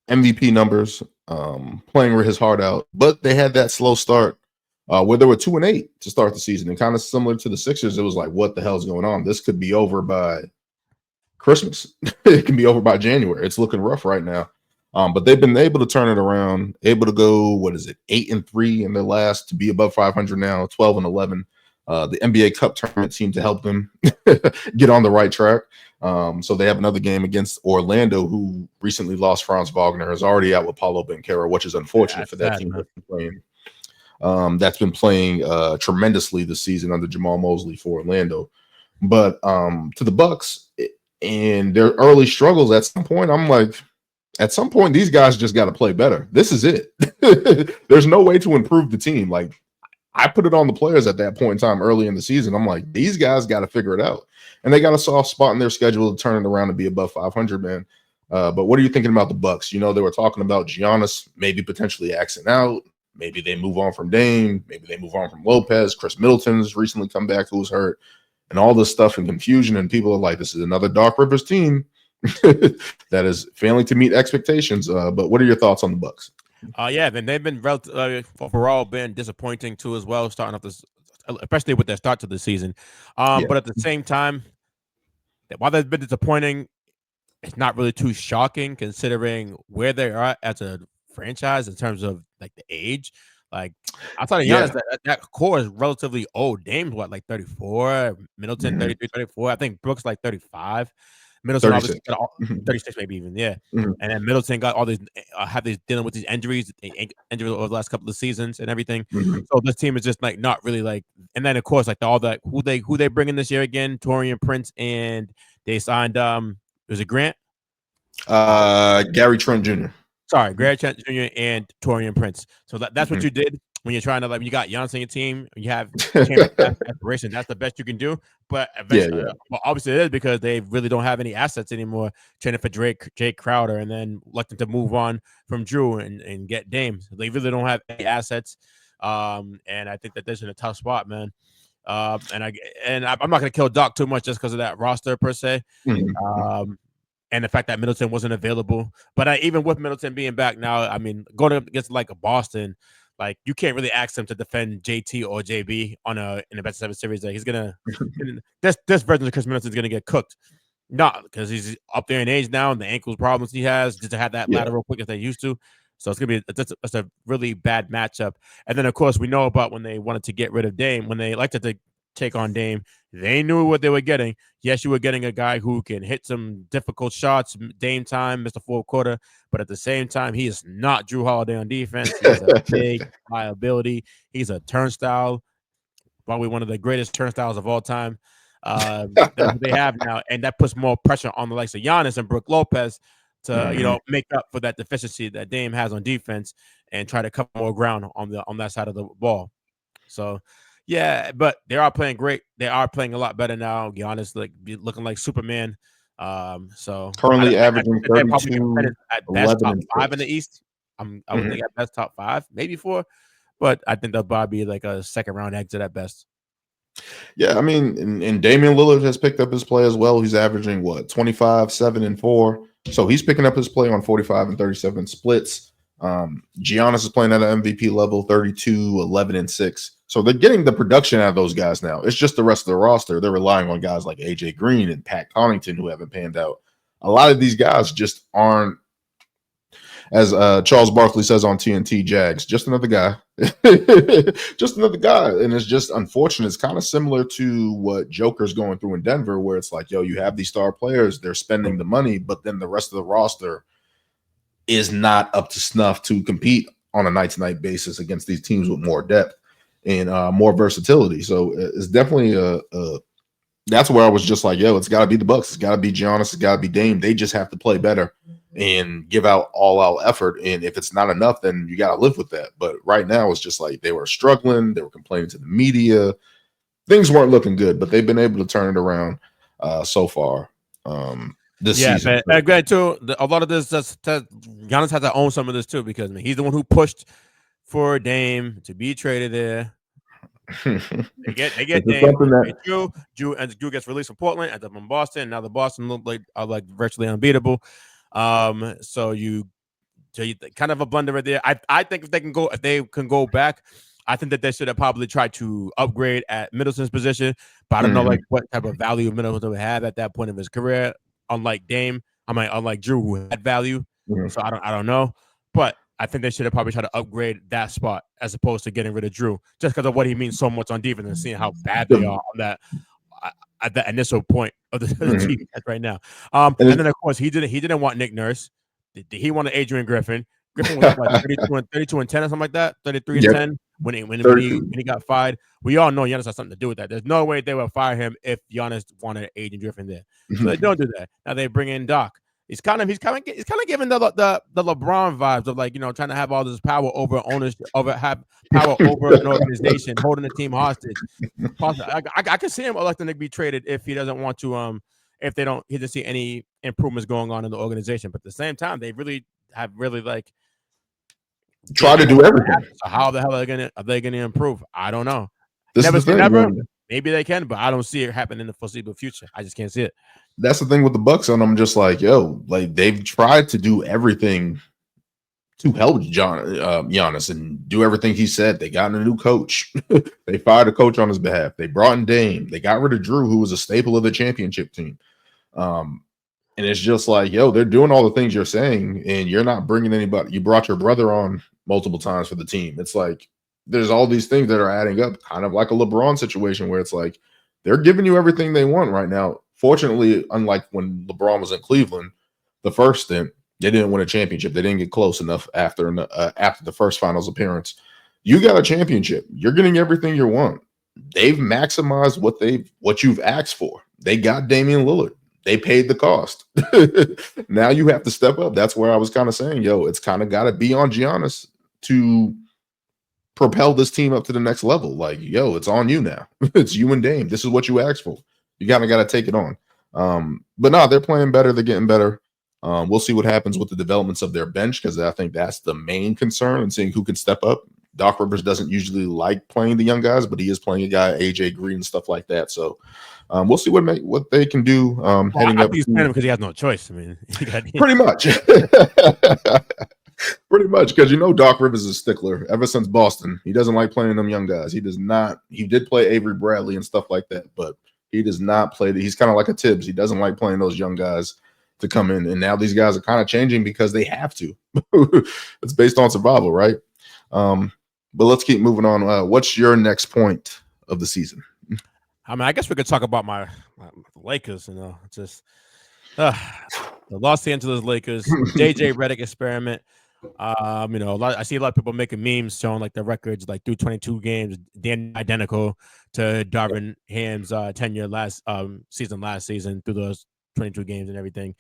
MVP numbers, playing his heart out, but they had that slow start where they were 2-8 to start the season, and kind of similar to the Sixers. It was like, what the hell's going on? This could be over by Christmas. It can be over by January. It's looking rough right now. But they've been able to turn it around, able to go, 8-3 in their last, to be above 500 now, 12-11. The NBA Cup tournament seemed to help them get on the right track. So they have another game against Orlando, who recently lost Franz Wagner, is already out with Paulo Banchero, which is unfortunate for that team that's been playing tremendously this season under Jamal Mosley for Orlando. But to the Bucks and their early struggles, at some point, I'm like, at some point, these guys just got to play better. This is it. There's no way to improve the team. Like, I put it on the players at that point in time early in the season. I'm like, these guys got to figure it out. And they got a soft spot in their schedule to turn it around and be above 500, man. But what are you thinking about the Bucks? You know, they were talking about Giannis maybe potentially axing out. Maybe they move on from Dame. Maybe they move on from Lopez. Chris Middleton's recently come back, who was hurt. And all this stuff and confusion. And people are like, this is another Dark Rivers team that is failing to meet expectations. But what are your thoughts on the Bucks? Yeah, then they've been overall been disappointing too as well, starting off this, especially with their start to the season. But at the same time, while that's been disappointing, it's not really too shocking considering where they are as a franchise in terms of like the age. Like outside of Giannis, that core is relatively old. Dame's what, like 34, Middleton 33, 34. I think Brooks like 35. Middleton 36. obviously got 36 maybe even, yeah. Mhm. And then Middleton got all these have these dealing with these injuries over the last couple of seasons and everything. Mhm. So this team is just like not really like. And then of course like all that who they bring in this year again, Torian Prince, and they signed was it Grant? Gary Trent Jr. Sorry, Gary Trent Jr. and Torian Prince. So that's what Mhm. you did when you're trying to like when you got Giannis on your team, you have championship aspiration. That's the best you can do. But eventually, well, obviously it is because they really don't have any assets anymore. Training for Jake Crowder, and then electing to move on from Drew and get Dame. They really don't have any assets. And I think that they're in a tough spot, man. And I'm not gonna kill Doc too much just because of that roster per se. Mhm. And the fact that Middleton wasn't available. But even with Middleton being back now, I mean, going up against like a Boston, like you can't really ask him to defend JT or JB in a best of 7 series. Like he's gonna this version of Chris Middleton is gonna get cooked. Not because he's up there in age now and the ankles problems he has just to have that lateral quick as they used to. So it's gonna be that's a really bad matchup. And then of course we know about when they wanted to get rid of Dame, when they liked to take on Dame, they knew what they were getting. Yes, you were getting a guy who can hit some difficult shots, Dame time, Mr. Fourth Quarter, but at the same time, he is not Drew Holiday on defense. He's a big liability. He's a turnstile, probably one of the greatest turnstiles of all time that they have now, and that puts more pressure on the likes of Giannis and Brook Lopez to make up for that deficiency that Dame has on defense and try to cover more ground on that side of the ball. So, yeah, but they are playing great. They are playing a lot better now. Giannis looking like Superman. So Currently I averaging think they're probably 32, at best 11, top and 5 in the 6. East. I would think at best top 5, maybe 4, but I think they'll probably be like a second round exit at best. Yeah, I mean, and Damian Lillard has picked up his play as well. He's averaging what 25, 7, and 4. So he's picking up his play on 45 and 37 splits. Giannis is playing at an MVP level, 32, 11, and 6. So they're getting the production out of those guys now. It's just the rest of the roster. They're relying on guys like AJ Green and Pat Connaughton who haven't panned out. A lot of these guys just aren't, as Charles Barkley says on TNT Jags, just another guy. Just another guy. And it's just unfortunate. It's kind of similar to what Joker's going through in Denver, where it's like, yo, you have these star players, they're spending the money, but then the rest of the roster is not up to snuff to compete on a night-to-night basis against these teams with more depth and more versatility. So it's definitely that's where I was just like, yo, it's got to be the Bucks. It's got to be Giannis. It's got to be Dame. They just have to play better and give out all-out effort. And if it's not enough, then you got to live with that. But right now, it's just like they were struggling. They were complaining to the media. Things weren't looking good, but they've been able to turn it around so far this season. But again, too, a lot of this, Giannis has to own some of this, too, because he's the one who pushed for Dame to be traded there. They get Dame. Drew gets released from Portland, ends up in Boston. Now the Boston look like virtually unbeatable. So you kind of a blunder right there. I think if they can go back, I think that they should have probably tried to upgrade at Middleton's position. But I don't know like what type of value Middleton would have at that point of his career. Unlike Dame, unlike Drew, who had value. So I don't know, but I think they should have probably tried to upgrade that spot as opposed to getting rid of Drew, just because of what he means so much on defense and seeing how bad they are on that at that initial point of the team right now. And then of course he didn't want Nick Nurse. He wanted Adrian Griffin. Griffin was like 32 and 10 or something like that, 33 and 10 when he got fired. We all know Giannis has something to do with that. There's no way they would fire him if Giannis wanted Adrian Griffin there. So they don't do that. Now they bring in Doc. He's kind of giving the LeBron vibes of like, trying to have all this power over ownership, power over an organization, holding the team hostage. I can see him electing to be traded if he doesn't want to. If he doesn't see any improvements going on in the organization, but at the same time, they have like try to do everything. So how the hell are they gonna improve? I don't know. Never. Maybe they can, but I don't see it happen in the foreseeable future. I just can't see it. That's the thing with the Bucks, and I'm just like, yo, like they've tried to do everything to help Giannis and do everything he said. They got a new coach. They fired a coach on his behalf. They brought in Dame. They got rid of Drew, who was a staple of the championship team. And it's just like, yo, they're doing all the things you're saying, and you're not bringing anybody. You brought your brother on multiple times for the team. It's like there's all these things that are adding up, kind of like a LeBron situation where it's like they're giving you everything they want right now. Fortunately, unlike when LeBron was in Cleveland, the first stint, they didn't win a championship. They didn't get close enough after the first finals appearance. You got a championship. You're getting everything you want. They've maximized what you've asked for. They got Damian Lillard. They paid the cost. Now you have to step up. That's where I was kind of saying, yo, it's kind of got to be on Giannis to propel this team up to the next level. Like, yo, it's on you now. It's you and Dame. This is what you asked for. You kind of got to take it on. But no, they're playing better. They're getting better. We'll see what happens with the developments of their bench, because I think that's the main concern, and seeing who can step up. Doc Rivers doesn't usually like playing the young guys, but he is playing a guy, AJ Green and stuff like that. So we'll see what they can do heading up. He's playing because he has no choice. I mean, pretty much. Pretty much, because Doc Rivers is a stickler ever since Boston. He doesn't like playing them young guys. He does not. He did play Avery Bradley and stuff like that, but he does not play. He's kind of like a Tibbs. He doesn't like playing those young guys to come in. And now these guys are kind of changing because they have to. It's based on survival, right? But let's keep moving on. What's your next point of the season? I mean, I guess we could talk about my Lakers. Just the Los Angeles Lakers, JJ Redick experiment. I see a lot of people making memes showing like the records, like through 22 games, identical to Darvin Ham's tenure last season through those 22 games and everything.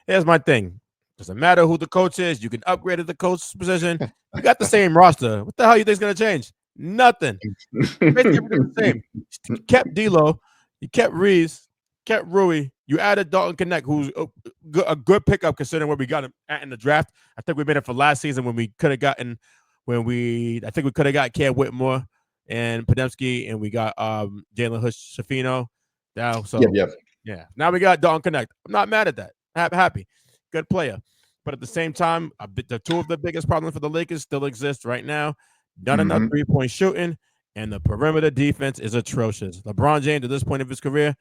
Here's my thing. Doesn't matter who the coach is. You can upgrade at the coach position. You got the same roster. What the hell you think is going to change? Nothing. Basically everything's the same. You kept D'Lo. You kept Reeves. Kept Rui. You added Dalton Connect, who's a good pickup considering where we got him at in the draft. I think we made it for last season when we could have gotten Cam Whitmore and Podemski, and we got Jalen Shafino. Now, so yeah. Now we got Dalton Connect. I'm not mad at that. Happy. Good player. But at the same time, the two of the biggest problems for the Lakers still exist right now. Not enough three-point shooting, and the perimeter defense is atrocious. LeBron James, at this point of his career,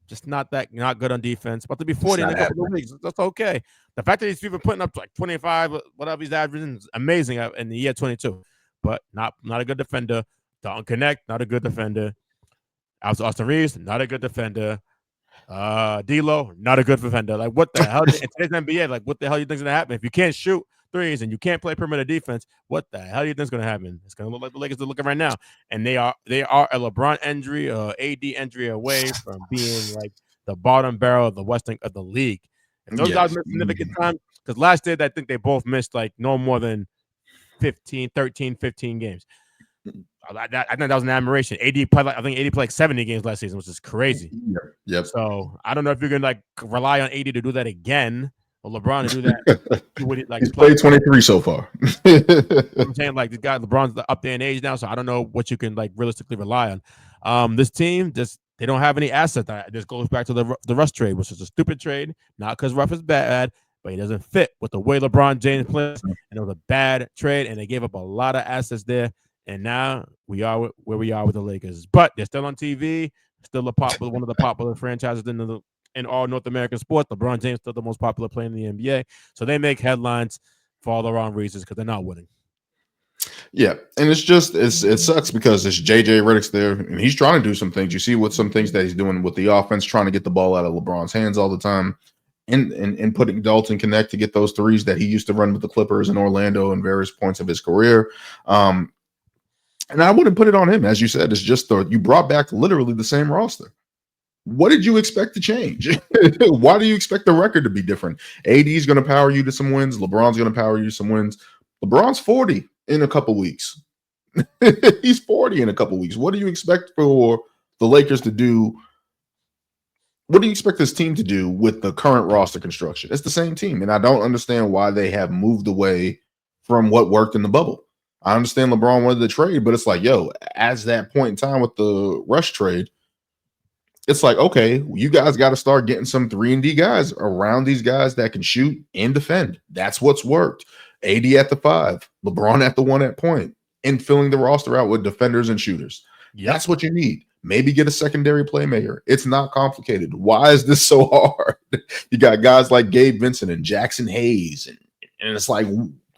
just not good on defense. About to be 40 in a couple of weeks. That's okay. The fact that he's even putting up like 25, whatever he's averaging, is amazing in the year 22. But not a good defender. Dalton Connect, not a good defender. Austin Reeves, not a good defender. D'Lo, not a good defender. Like, what the hell? In today's NBA, like, what the hell do you think is gonna happen if you can't shoot threes and you can't play perimeter defense? What the hell do you think is gonna happen? It's gonna look like the Lakers are looking right now, and they are a LeBron injury, AD injury away from being like the bottom barrel of the league. If those guys miss significant time, because last year I think they both missed like no more than 15 games. I think that was an admiration. I think AD played 70 games last season, which is crazy. Yep. So I don't know if you're gonna like rely on AD to do that again, or LeBron to do that. He's played 23 so far. I'm saying, like, the guy LeBron's up there in age now, so I don't know what you can like realistically rely on. This team they don't have any assets. This goes back to the Russ trade, which is a stupid trade, not because Russ is bad, but he doesn't fit with the way LeBron James plays, and it was a bad trade, and they gave up a lot of assets there. And now we are where we are with the Lakers, but they're still on TV, still one of the popular franchises in all North American sports. LeBron James still the most popular player in the NBA, so they make headlines for all the wrong reasons because they're not winning. Yeah, and it sucks because it's JJ Redick's there, and he's trying to do some things. You see what some things that he's doing with the offense, trying to get the ball out of LeBron's hands all the time, and putting Dalton Connect to get those threes that he used to run with the Clippers in Orlando and various points of his career. And I wouldn't put it on him, as you said. It's just you brought back literally the same roster. What did you expect to change? Why do you expect the record to be different? AD is going to power you to some wins. LeBron's going to power you to some wins. LeBron's 40 in a couple weeks. He's 40 in a couple weeks. What do you expect for the Lakers to do? What do you expect this team to do with the current roster construction? It's the same team, and I don't understand why they have moved away from what worked in the bubble. I understand LeBron wanted the trade, but it's like, yo, as that point in time with the Rush trade, it's like, okay, you guys got to start getting some 3-and-D guys around these guys that can shoot and defend. That's what's worked. AD at the 5, LeBron at the 1 at point, and filling the roster out with defenders and shooters. Yep. That's what you need. Maybe get a secondary playmaker. It's not complicated. Why is this so hard? You got guys like Gabe Vincent and Jackson Hayes, and it's like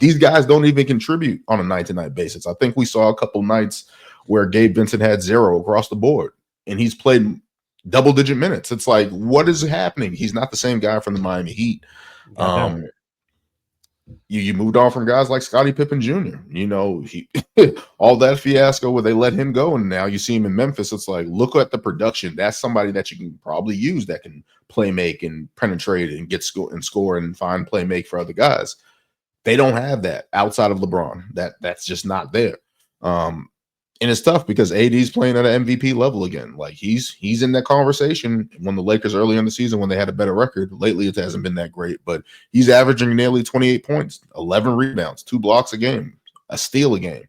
these guys don't even contribute on a night-to-night basis. I think we saw a couple nights where Gabe Vincent had 0 across the board, and he's played double-digit minutes. It's like, what is happening? He's not the same guy from the Miami Heat. You moved on from guys like Scottie Pippen Jr. You know, he all that fiasco where they let him go, and now you see him in Memphis. It's like, look at the production. That's somebody that you can probably use that can play make and penetrate and get score and find play make for other guys. They don't have that outside of LeBron. That's just not there. And it's tough because AD's playing at an MVP level again. Like he's in that conversation. When the Lakers early in the season, when they had a better record, lately it hasn't been that great, but he's averaging nearly 28 points, 11 rebounds, 2 blocks a game, a steal a game.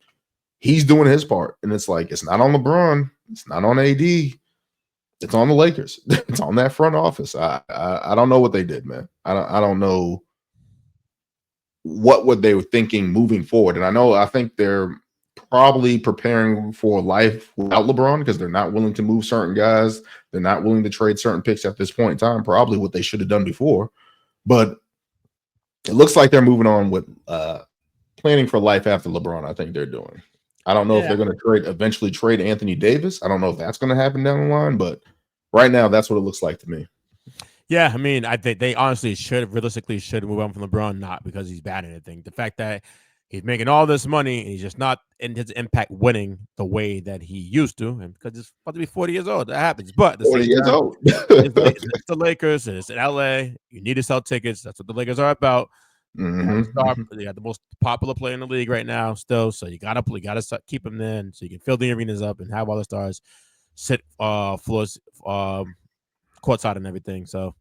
He's doing his part. And it's like, it's not on LeBron. It's not on AD. It's on the Lakers. It's on that front office. I don't know what they did, man. I don't know what they were thinking moving forward. And I think they're probably preparing for life without LeBron because they're not willing to move certain guys. They're not willing to trade certain picks at this point in time, probably what they should have done before. But it looks like they're moving on with planning for life after LeBron, I think they're doing. I don't know if they're going to eventually trade Anthony Davis. I don't know if that's going to happen down the line, but right now that's what it looks like to me. Yeah, I mean, I think they honestly realistically should move on from LeBron, not because he's bad at anything. The fact that he's making all this money and he's just not in his impact winning the way that he used to, and because it's about to be 40 years old, that happens. But 40 years old. it's the Lakers and it's in LA. You need to sell tickets. That's what the Lakers are about. They got the most popular player in the league right now, still. So you gotta keep him in so you can fill the arenas up and have all the stars sit floors, courtside and everything. So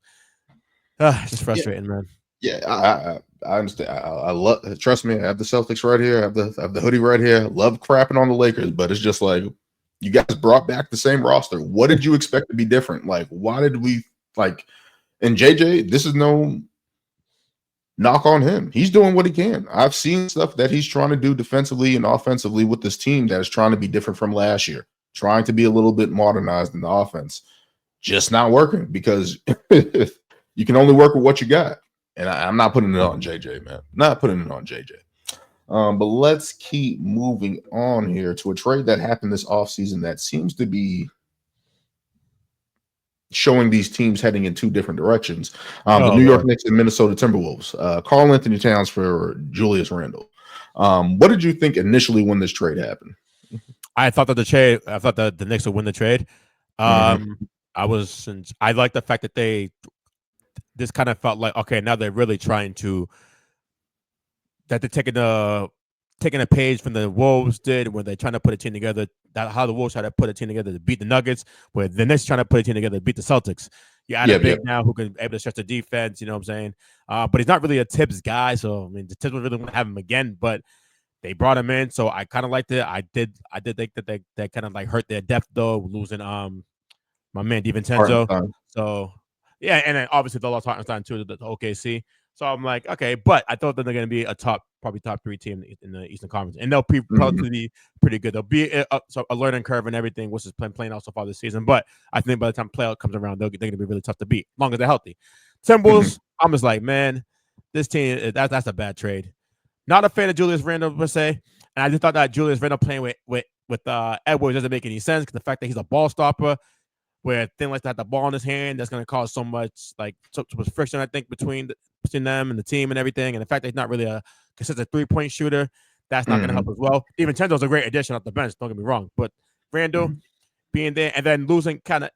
it's just frustrating, man. Yeah, I understand. I love. Trust me, I have the Celtics right here. I have the hoodie right here. I love crapping on the Lakers, but it's just like you guys brought back the same roster. What did you expect to be different? Like, why did we like? And JJ, this is no knock on him. He's doing what he can. I've seen stuff that he's trying to do defensively and offensively with this team that is trying to be different from last year, trying to be a little bit modernized in the offense. Just not working because you can only work with what you got. And I'm not putting it on JJ, man. Not putting it on JJ. But let's keep moving on here to a trade that happened this offseason that seems to be showing these teams heading in 2 different directions. The New York Knicks and Minnesota Timberwolves. Karl Anthony Towns for Julius Randle. What did you think initially when this trade happened? I thought that the Knicks would win the trade. I like the fact that this kind of felt like, okay, now they're really trying to they're taking a page from the Wolves did when they're trying to put a team together. How the Wolves try to put a team together to beat the Nuggets, where the Knicks trying to put a team together to beat the Celtics. You add a big now who can able to stretch the defense. You know what I'm saying? But he's not really a Tibbs guy, so I mean, the Tibbs would really want to have him again, but they brought him in, so I kind of liked it. I did think that they kind of like hurt their depth though, losing my man DiVincenzo. So yeah, and then obviously they lost Hartenstein too to OKC. So I'm like, okay, but I thought that they're going to be probably top 3 team in the Eastern Conference, and they'll probably be pretty good. They'll be a learning curve and everything, which is playing out so far this season. But I think by the time playoff comes around, they're going to be really tough to beat, as long as they're healthy. Timberwolves, I'm just like, man, this team that's a bad trade. Not a fan of Julius Randle per se, and I just thought that Julius Randle playing with Edwards doesn't make any sense because the fact that he's a ball stopper, where thing like that, the ball in his hand, that's going to cause so much friction, I think, between them and the team and everything. And the fact that he's not really a consistent 3-point shooter, that's not going to help as well. DiVincenzo's a great addition off the bench, don't get me wrong, but Randle being there and then losing Cat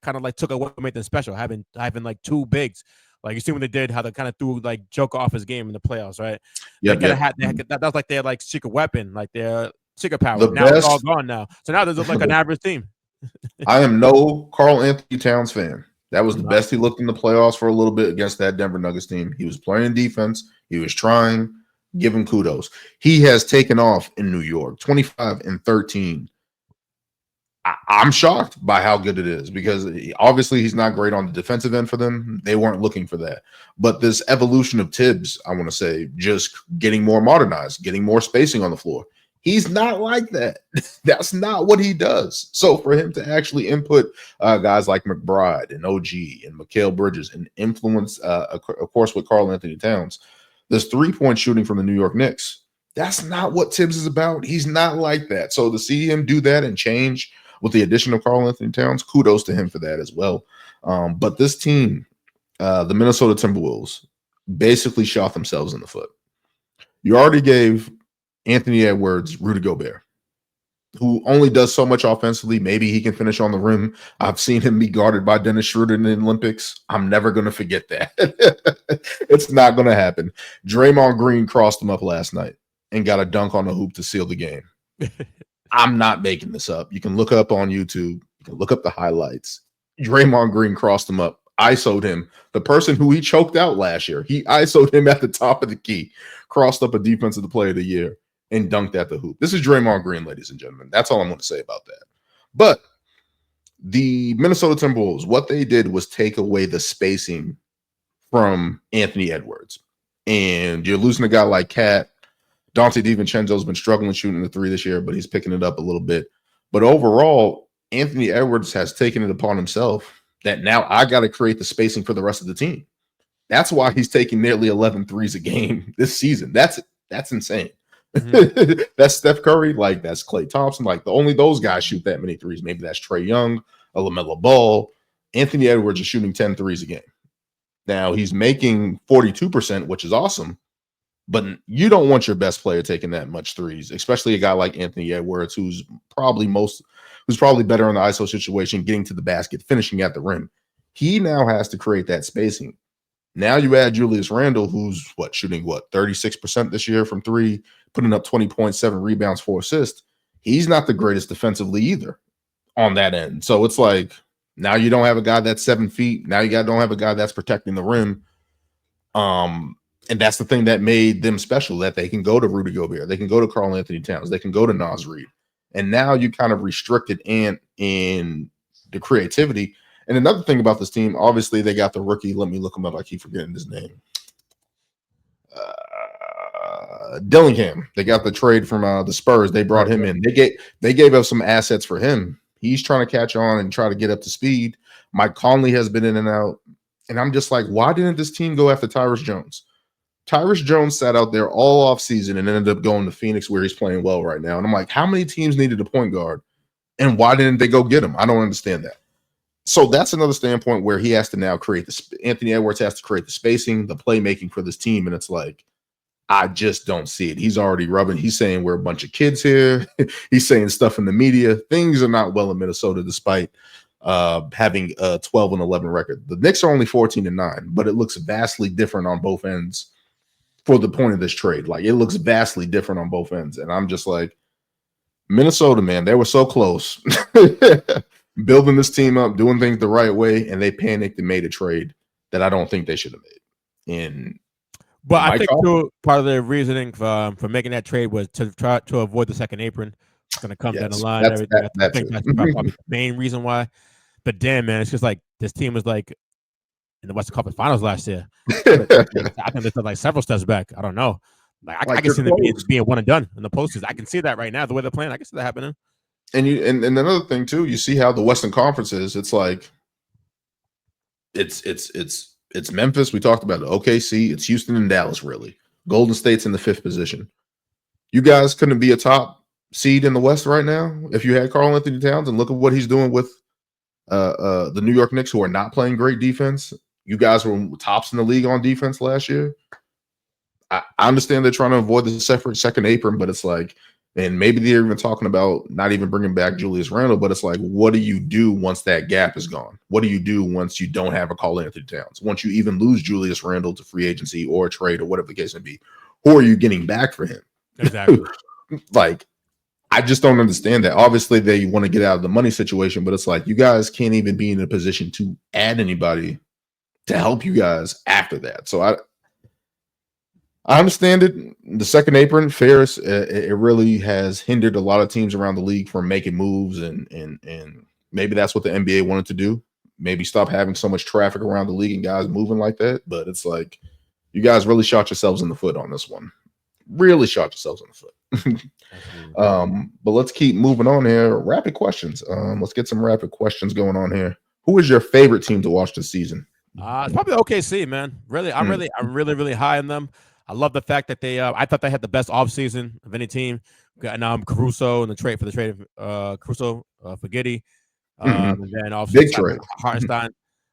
kind of like took away from anything special, having like 2 bigs. Like you see when they did how they kind of threw like Joker off his game in the playoffs, right? That was like their like secret weapon, like their secret power. It's all gone now. So now there's like an average team. I am no Karl Anthony Towns fan. That was the best he looked in the playoffs for a little bit against that Denver Nuggets team. He was playing defense. He was trying. Give him kudos. He has taken off in New York, 25-13. I'm shocked by how good it is because obviously he's not great on the defensive end for them. They weren't looking for that. But this evolution of Tibbs, I want to say, just getting more modernized, getting more spacing on the floor. He's not like that. That's not what he does. So for him to actually input guys like McBride and OG and Mikal Bridges and influence, of course, with Karl Anthony Towns, this 3-point shooting from the New York Knicks, that's not what Tibbs is about. He's not like that. So to see him do that and change with the addition of Karl Anthony Towns, kudos to him for that as well. But this team, the Minnesota Timberwolves, basically shot themselves in the foot. You already gave Anthony Edwards Rudy Gobert, who only does so much offensively. Maybe he can finish on the rim. I've seen him be guarded by Dennis Schroeder in the Olympics. I'm never going to forget that. It's not going to happen. Draymond Green crossed him up last night and got a dunk on the hoop to seal the game. I'm not making this up. You can look up on YouTube. You can look up the highlights. Draymond Green crossed him up, ISO'd him. The person who he choked out last year, he ISO'd him at the top of the key, crossed up a defensive player of the year, and dunked at the hoop. This is Draymond Green, ladies and gentlemen. That's all I'm going to say about that. But the Minnesota Timberwolves, what they did was take away the spacing from Anthony Edwards. And you're losing a guy like Cat. Dante DiVincenzo's been struggling shooting the three this year, but he's picking it up a little bit. But overall, Anthony Edwards has taken it upon himself that now I got to create the spacing for the rest of the team. That's why he's taking nearly 11 threes a game this season. That's insane. Mm-hmm. That's Steph Curry, like that's Klay Thompson, like only those guys shoot that many threes. Maybe that's Trae Young, a LaMelo Ball. Anthony Edwards is shooting 10 threes a game. Now he's making 42%, which is awesome, but you don't want your best player taking that much threes, especially a guy like Anthony Edwards, who's probably better in the ISO situation, getting to the basket, finishing at the rim. He now has to create that spacing. Now you add Julius Randle, who's shooting 36% this year from three, putting up 20.7 rebounds, 4 assists. He's not the greatest defensively either on that end. So it's like now you don't have a guy that's 7 feet. Now you don't have a guy that's protecting the rim. And that's the thing that made them special, that they can go to Rudy Gobert, they can go to Karl Anthony Towns, they can go to Naz Reid. And now you kind of restricted Ant in the creativity. And another thing about this team, obviously they got the rookie. Let me look him up. I keep forgetting his name. Dillingham. They got the trade from the Spurs. They brought him in. They gave up some assets for him. He's trying to catch on and try to get up to speed. Mike Conley has been in and out. And I'm just like, why didn't this team go after Tyrus Jones? Tyrus Jones sat out there all offseason and ended up going to Phoenix, where he's playing well right now. And I'm like, how many teams needed a point guard? And why didn't they go get him? I don't understand that. So that's another standpoint where he has to now create Anthony Edwards has to create the spacing, the playmaking for this team. And it's like, I just don't see it. He's already rubbing. He's saying we're a bunch of kids here. He's saying stuff in the media. Things are not well in Minnesota, despite having a 12-11 record. The Knicks are only 14-9, but it looks vastly different on both ends for the point of this trade. Like, it looks vastly different on both ends. And I'm just like, Minnesota, man, they were so close. Building this team up, doing things the right way, and they panicked and made a trade that I don't think they should have made. But I think too, part of the reasoning for making that trade was to try to avoid the second apron. It's going to come down the line. I think that's probably the main reason why. But damn, man, it's just like this team was like in the Western Conference Finals last year. I think they're like several steps back. I don't know. Like I can see them being one and done in the postseason. I can see that right now. The way they're playing, I can see that happening. And another thing too, you see how the Western Conference is. It's like it's Memphis. We talked about it. OKC. It's Houston and Dallas. Really, Golden State's in the 5th position. You guys couldn't be a top seed in the West right now if you had Karl Anthony Towns. And look at what he's doing with the New York Knicks, who are not playing great defense. You guys were tops in the league on defense last year. I understand they're trying to avoid the second apron, but it's like. And maybe they're even talking about not even bringing back Julius Randle, but it's like, what do you do once that gap is gone? What do you do once you don't have a Karl Anthony Towns? Once you even lose Julius Randle to free agency or a trade or whatever the case may be, who are you getting back for him? Exactly. Like, I just don't understand that. Obviously, they want to get out of the money situation, but it's like you guys can't even be in a position to add anybody to help you guys after that. So I understand it. The second apron, Ferris, it really has hindered a lot of teams around the league from making moves, and maybe that's what the NBA wanted to do. Maybe stop having so much traffic around the league and guys moving like that. But it's like you guys really shot yourselves in the foot on this one. Really shot yourselves in the foot. Absolutely. But let's keep moving on here. Rapid questions. Let's get some rapid questions going on here. Who is your favorite team to watch this season? It's probably OKC, man. Mm, I'm really high on them. I love the fact that they. I thought they had the best offseason of any team. Got Caruso and the trade of Caruso for Giddey, mhm. and then also Big signed trade. Hartenstein.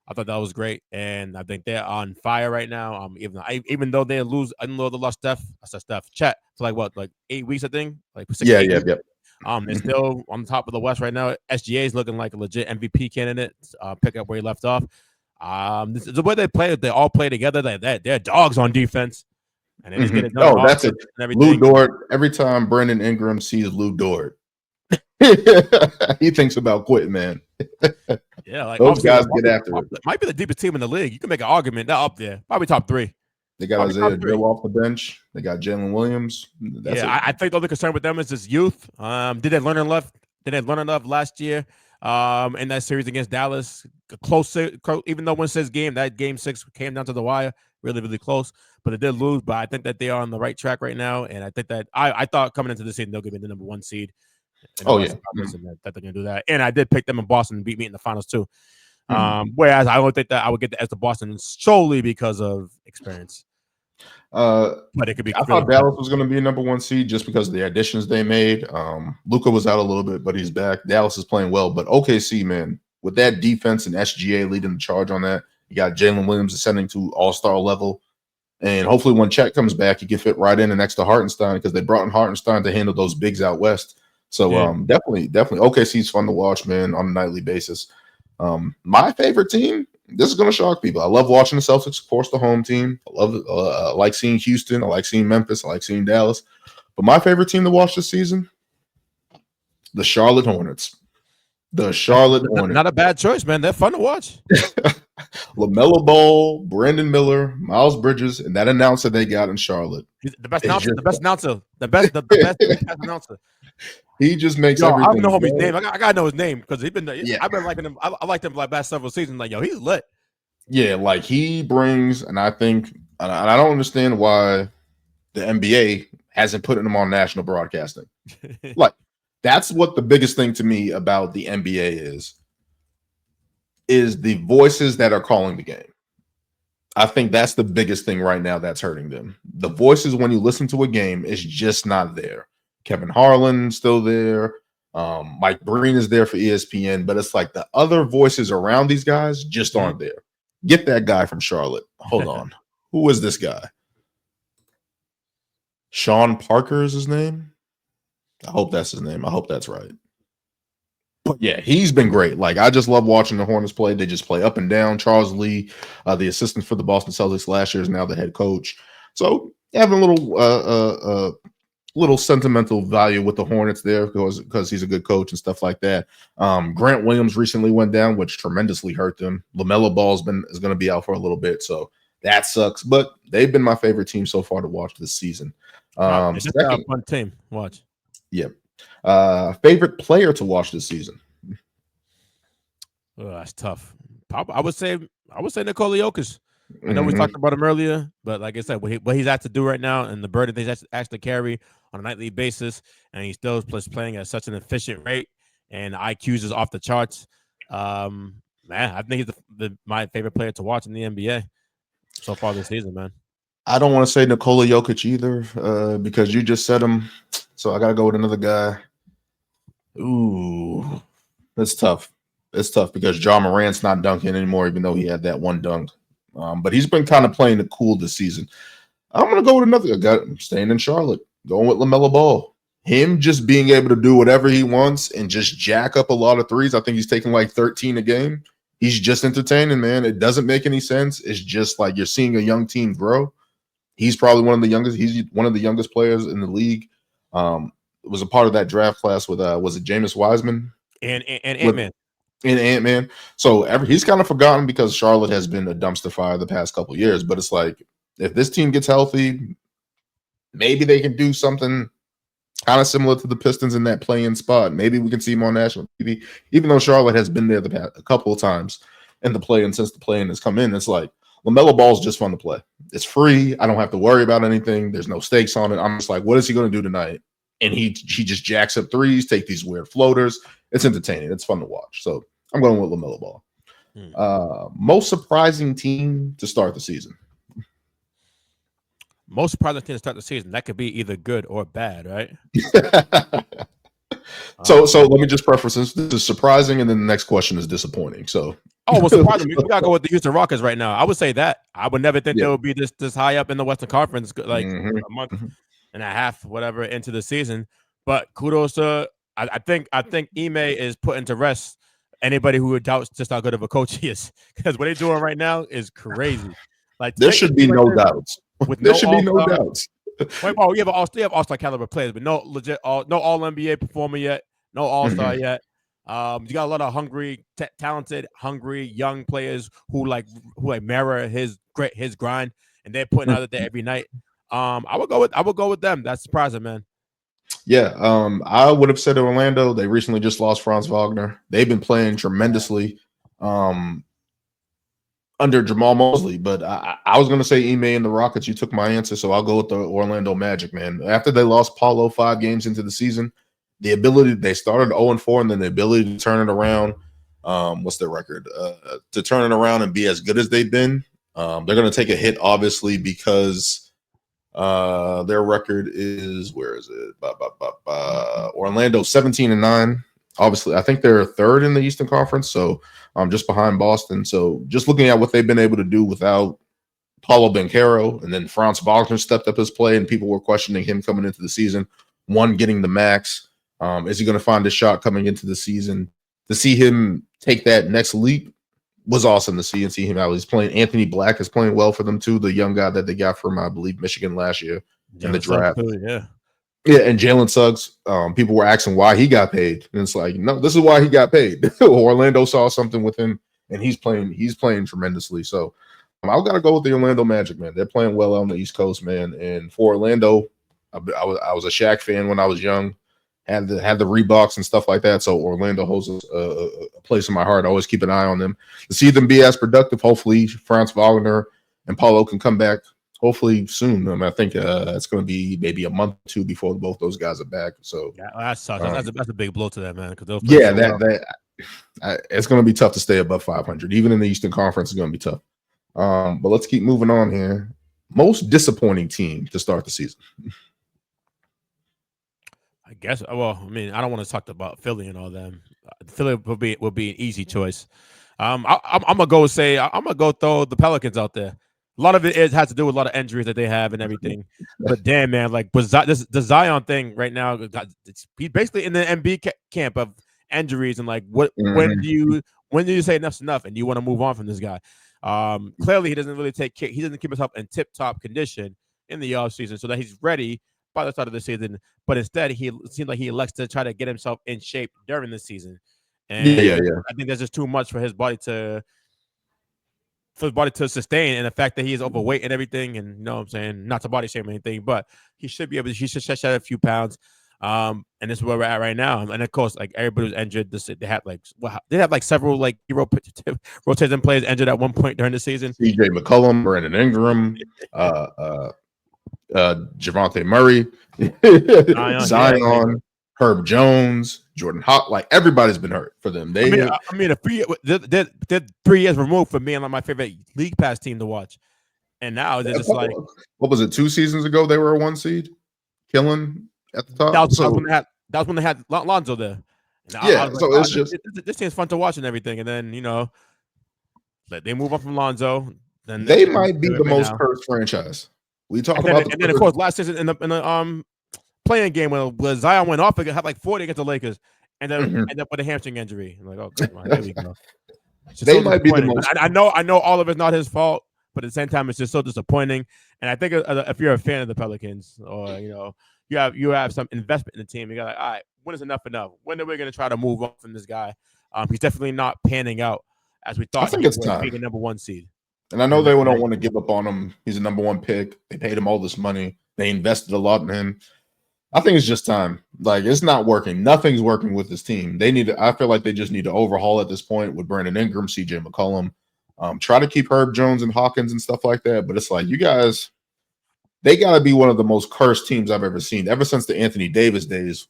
I thought that was great, and I think they're on fire right now. Even though they lose, even though they lost Chet for like 8 weeks, I think, like Yeah, 8 weeks. yeah. They're Mhm. still on top of the West right now. SGA is looking like a legit MVP candidate. Pick up where he left off. This is the way they play. They all play together. They're dogs on defense, and they just get it done on Oh, that's it. offense and Lou everything. Dort. Every time Brandon Ingram sees Lou Dort, he thinks about quitting, man. Yeah, like Those obviously, guys get after it. might be the deepest team in the league. You can make an argument. They're up there, probably top three, They got probably top Isaiah three. Joe off the bench. They got Jalen Williams. That's Yeah, it. I think the only concern with them is his youth. Did they learn enough? Did they learn enough last year? In that series against Dallas, close. Even though one says that game 6 came down to the wire, really close. But they did lose. But I think that they are on the right track right now, and I think that I thought coming into the season they'll give me the number 1 seed in the Oh yeah. Western Conference, and that they're gonna do that. And I did pick them in Boston and beat me in the finals too. Whereas I don't think that I would get the edge to Boston solely because of experience. But it could be I really thought Dallas was going to be a number 1 seed just because of the additions they made. Luka was out a little bit, but he's back. Dallas is playing well, but OKC, man, with that defense and SGA leading the charge on that, you got Jalen Williams ascending to all-star level. And hopefully when Chet comes back, he can fit right in next to Hartenstein because they brought in Hartenstein to handle those bigs out west. So definitely OKC is fun to watch, man, on a nightly basis. My favorite team, this is going to shock people. I love watching the Celtics, of course, the home team. I like seeing Houston. I like seeing Memphis. I like seeing Dallas. But my favorite team to watch this season, the Charlotte Hornets. The Charlotte Hornets. Not a bad choice, man. They're fun to watch. LaMelo Ball, Brandon Miller, Miles Bridges, and that announcer they got in Charlotte. The best announcer. The best announcer. He just makes everything. I don't know his name. I gotta know his name because he's been. Yeah. I've been liking him. I liked him like past several seasons. Like, yo, he's lit. Yeah, like he brings, and I think, and I don't understand why the NBA hasn't put him on national broadcasting. Like, that's what the biggest thing to me about the NBA is the voices that are calling the game. I think that's the biggest thing right now that's hurting them. The voices when you listen to a game is just not there. Kevin Harlan still there. Mike Breen is there for ESPN, but it's like the other voices around these guys just aren't there. Get that guy from Charlotte. Hold on. Who is this guy? Sean Parker is his name. I hope that's his name. I hope that's right. But yeah, he's been great. Like, I just love watching the Hornets play. They just play up and down. Charles Lee, the assistant for the Boston Celtics last year, is now the head coach. So having a little sentimental value with the Hornets there because he's a good coach and stuff like that. Grant Williams recently went down, which tremendously hurt them. LaMelo Ball is going to be out for a little bit, so that sucks. But they've been my favorite team so far to watch this season. It's a fun team. Watch. Yep. Favorite player to watch this season? Oh, that's tough. I would say Nikola Jokic. I know we talked about him earlier, but like I said, what he's had to do right now and the burden he's actually carry on a nightly basis, and he still is playing at such an efficient rate, and IQs is off the charts. Man, I think he's my favorite player to watch in the NBA so far this season, man. I don't want to say Nikola Jokic either because you just said him, so I got to go with another guy. Ooh, that's tough. It's tough because Ja Morant's not dunking anymore, even though he had that one dunk. But he's been kind of playing it cool this season. I'm going to go with another guy. I'm staying in Charlotte, going with LaMelo Ball. Him just being able to do whatever he wants and just jack up a lot of threes. I think he's taking like 13 a game. He's just entertaining, man. It doesn't make any sense. It's just like you're seeing a young team grow. He's probably one of the youngest. He's one of the youngest players in the league. Was a part of that draft class with was it Jameis Wiseman and Ant-Man. And Ant-Man. So he's kind of forgotten because Charlotte has been a dumpster fire the past couple of years. But it's like if this team gets healthy, maybe they can do something kind of similar to the Pistons in that play-in spot. Maybe we can see him on national TV. Even though Charlotte has been there a couple of times in the play-in since the play-in has come in, it's like LaMelo Ball is just fun to play. It's free. I don't have to worry about anything. There's no stakes on it. I'm just like, what is he going to do tonight? and he just jacks up threes, take these weird floaters. It's entertaining. It's fun to watch. So I'm going with LaMelo Ball. Most surprising team to start the season. Most surprising team to start the season. That could be either good or bad, right? So let me just preface this. This is surprising, and then the next question is disappointing. So, well, surprising. We gotta go with the Houston Rockets right now. I would say that. I would never think they would be this high up in the Western Conference, like a month and a half, whatever, into the season. But kudos to I think Ime is putting to rest anybody who doubts just how good of a coach he is, because what they're doing right now is crazy. Like there should be no doubts. There should be no doubts. Wait, Paul, we have all-star caliber players, but no legit, no all-NBA performer yet, no all-star yet. You got a lot of hungry, talented, young players who mirror his grind, and they're putting out there every night. I would go with them. That's surprising, man. Yeah, I would have said Orlando. They recently just lost Franz Wagner. They've been playing tremendously under Jamal Mosley, but I was going to say Ime and the Rockets. You took my answer, so I'll go with the Orlando Magic, man. After they lost Paulo 5 games into the season, the ability, they started 0-4, and then the ability to turn it around, what's their record? To turn it around and be as good as they've been. They're going to take a hit, obviously, because their record is, where is it? Orlando 17-9. Obviously, I think they're third in the Eastern Conference, so just behind Boston. So just looking at what they've been able to do without Paulo Banchero, and then Franz Wagner stepped up his play, and people were questioning him coming into the season. One, getting the max. Is he going to find his shot coming into the season? To see him take that next leap was awesome to see, and see him out. He's playing. Anthony Black is playing well for them too, the young guy that they got from, I believe, Michigan last year in the draft. Yeah, and Jalen Suggs, people were asking why he got paid, and it's like, no, this is why he got paid. Orlando saw something with him, and he's playing tremendously. So I've got to go with the Orlando Magic, man. They're playing well on the East Coast, man. And for Orlando, I was a Shaq fan when I was young, had the Reeboks and stuff like that. So Orlando holds a place in my heart. I always keep an eye on them to see them be as productive. Hopefully, Franz Wagner and Paulo can come back. Hopefully soon. I think it's going to be maybe a month or two before both those guys are back. So yeah, that sucks. That's a big blow to that, man. Because it's going to be tough to stay above 500, even in the Eastern Conference. It's going to be tough. But let's keep moving on here. Most disappointing team to start the season. I guess. Well, I mean, I don't want to talk about Philly and all them. Philly would be an easy choice. I'm gonna go throw the Pelicans out there. A lot of it has to do with a lot of injuries that they have and everything. But damn, man, like the Zion thing right now, he's basically in the MB camp of injuries, and like when do you say enough's enough and you want to move on from this guy? Clearly, he doesn't really take care. He doesn't keep himself in tip-top condition in the offseason so that he's ready by the start of the season. But instead, it seems like he elects to try to get himself in shape during the season. And I think that's just too much for his body to sustain, and the fact that he is overweight and everything, and you know what I'm saying, not to body shame or anything, but he should shed a few pounds. And this is where we're at right now. And of course, like everybody was injured. They had several like hero rotating players injured at one point during the season. CJ McCollum, Brandon Ingram, Javonte Murray, Zion, Herb Jones, Jordan Hawk, like everybody's been hurt for them. They're 3 years removed from being like my favorite league pass team to watch, and now they're just like, what was it? 2 seasons ago they were a 1 seed, killing at the top. That was when they had Lonzo there. It's just this team's fun to watch and everything, and then they move on from Lonzo. Then they might be the most cursed franchise. We talk about, and then of course last season in the playing game where Zion went off and had like 40 against the Lakers, and then ended up with a hamstring injury. I'm like, oh, come on, here we go. They might be the most. I know all of it's not his fault, but at the same time, it's just so disappointing. And I think if you're a fan of the Pelicans, or you have some investment in the team, you got like, all right, when is enough enough? When are we going to try to move on from this guy? He's definitely not panning out as we thought. I think it's time. Being a number 1 seed. And I know they don't want to give up on him. He's a number 1 pick. They paid him all this money. They invested a lot in him. I think it's just time. Like, it's not working. Nothing's working with this team. I feel like they just need to overhaul at this point with Brandon Ingram, CJ McCollum. Try to keep Herb Jones and Hawkins and stuff like that. But it's like, you guys, they got to be one of the most cursed teams I've ever seen. Ever since the Anthony Davis days,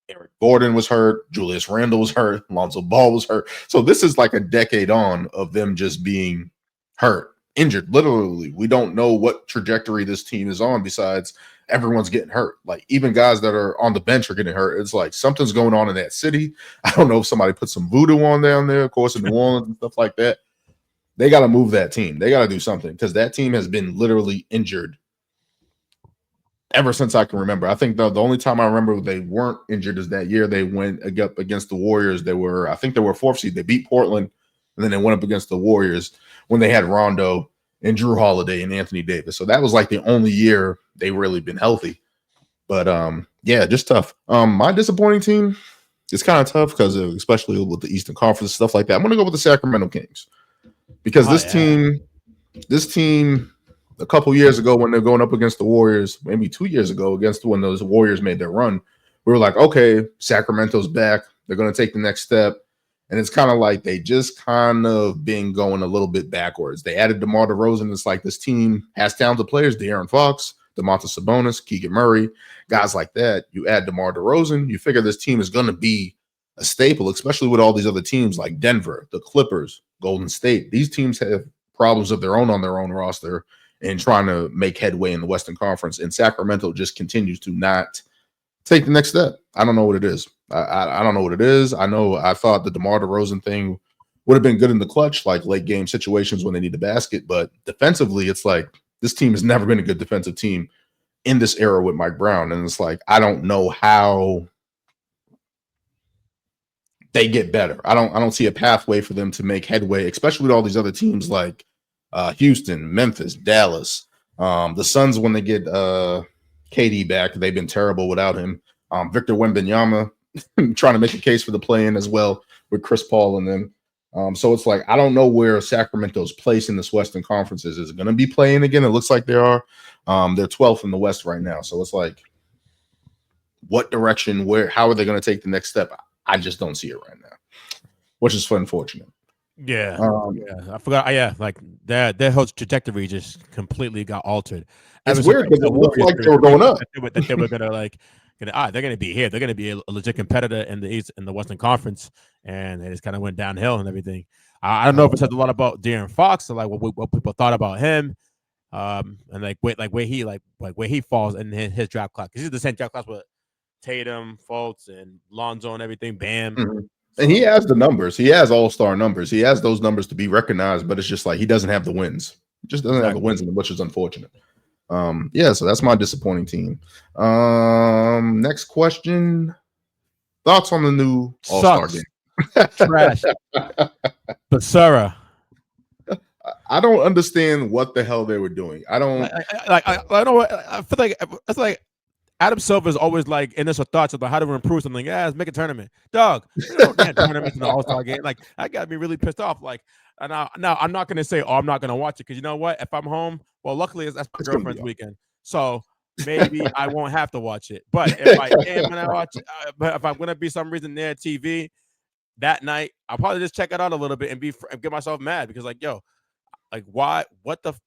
Eric Gordon was hurt, Julius Randle was hurt, Lonzo Ball was hurt. So this is like a decade on of them just being hurt, injured. Literally, we don't know what trajectory this team is on besides everyone's getting hurt. Like even guys that are on the bench are getting hurt. It's like something's going on in that city. I don't know if somebody put some voodoo on down there, of course, in New Orleans and stuff like that. They got to move that team. They got to do something because that team has been literally injured ever since I can remember. I think the only time I remember they weren't injured is that year they went up against the Warriors. I think they were fourth seed. They beat Portland, and then they went up against the Warriors when they had Rondo and Drew Holiday and Anthony Davis. So that was like the only year they really been healthy. But yeah, just tough. My disappointing team is kind of tough because especially with the Eastern Conference stuff like that. I'm going to go with the Sacramento Kings because this team. A couple years ago when they're going up against the Warriors, maybe 2 years ago against when those Warriors made their run, we were like, okay, Sacramento's back. They're going to take the next step. And it's kind of like they just kind of been going a little bit backwards. They added DeMar DeRozan. It's like this team has talented players, De'Aaron Fox, Domantas Sabonis, Keegan Murray, guys like that. You add DeMar DeRozan, you figure this team is going to be a staple, especially with all these other teams like Denver, the Clippers, Golden State. These teams have problems of their own on their own roster and trying to make headway in the Western Conference. And Sacramento just continues to not take the next step. I don't know what it is. I don't know what it is. I thought the DeMar DeRozan thing would have been good in the clutch, like late game situations when they need the basket. But defensively, it's like this team has never been a good defensive team in this era with Mike Brown. And it's like, I don't know how they get better. I don't see a pathway for them to make headway, especially with all these other teams like Houston, Memphis, Dallas. The Suns, when they get KD back, they've been terrible without him. Victor Wembanyama trying to make a case for the play-in as well with Chris Paul and them. So it's like I don't know where Sacramento's place in this Western Conference is. Is it going to be playing again? It looks like they are. They're 12th in the West right now. So it's like, what direction? How are they going to take the next step? I just don't see it right now, which is unfortunate. Yeah, I forgot. Yeah, like their whole trajectory just completely got altered. It's weird because it looked like they were going up. That they were gonna they're gonna be here. They're gonna be a legit competitor in the East in the Western Conference, and it just kind of went downhill and everything. I don't know if it said a lot about De'Aaron Fox or like what people thought about him, and where he falls in his draft class because he's the same draft class with Tatum, Fultz, and Lonzo and everything. Bam. Mm-hmm. And he has the numbers. He has all-star numbers. He has those numbers to be recognized, but it's just like he doesn't have the wins. He just doesn't have the wins, which is unfortunate. Yeah, so that's my disappointing team. Next question. Thoughts on the new All-Star game? Trash. Basura. I don't understand what the hell they were doing. I don't I feel like it's like Adam Silver is always like initial thoughts about how to improve something. Yeah, let's make a tournament. Dog, you don't get tournaments in the All-Star game. Like, that got me really pissed off. Like, now I'm not going to say, I'm not going to watch it because you know what? If I'm home, well, luckily that's my girlfriend's weekend. So maybe I won't have to watch it. But if I am going to watch it, but if I'm going to be some reason near TV that night, I'll probably just check it out a little bit and get myself mad because like, yo, like what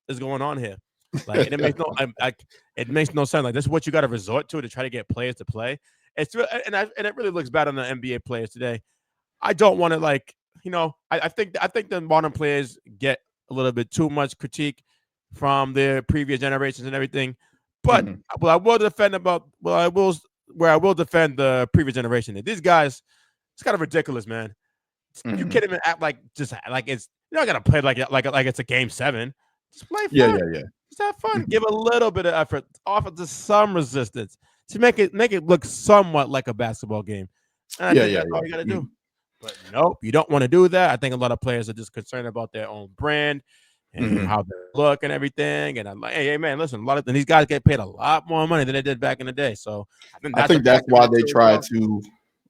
is going on here? Like, and it makes no sense. Like, this is what you got to resort to try to get players to play. It's real, and it really looks bad on the NBA players today. I don't want to I think the modern players get a little bit too much critique from their previous generations and everything. But I will defend the previous generation. These guys, it's kind of ridiculous, man. You can't even act like it's you're not gonna play like it's a game 7. Just play fun. Yeah. Just have fun. Give a little bit of effort. Offer to some resistance to make it look somewhat like a basketball game. And I think that's all you got to do. But nope, you don't want to do that. I think a lot of players are just concerned about their own brand and how they look and everything. And I'm like, hey, man, listen, these guys get paid a lot more money than they did back in the day. So I think that's why they tried to.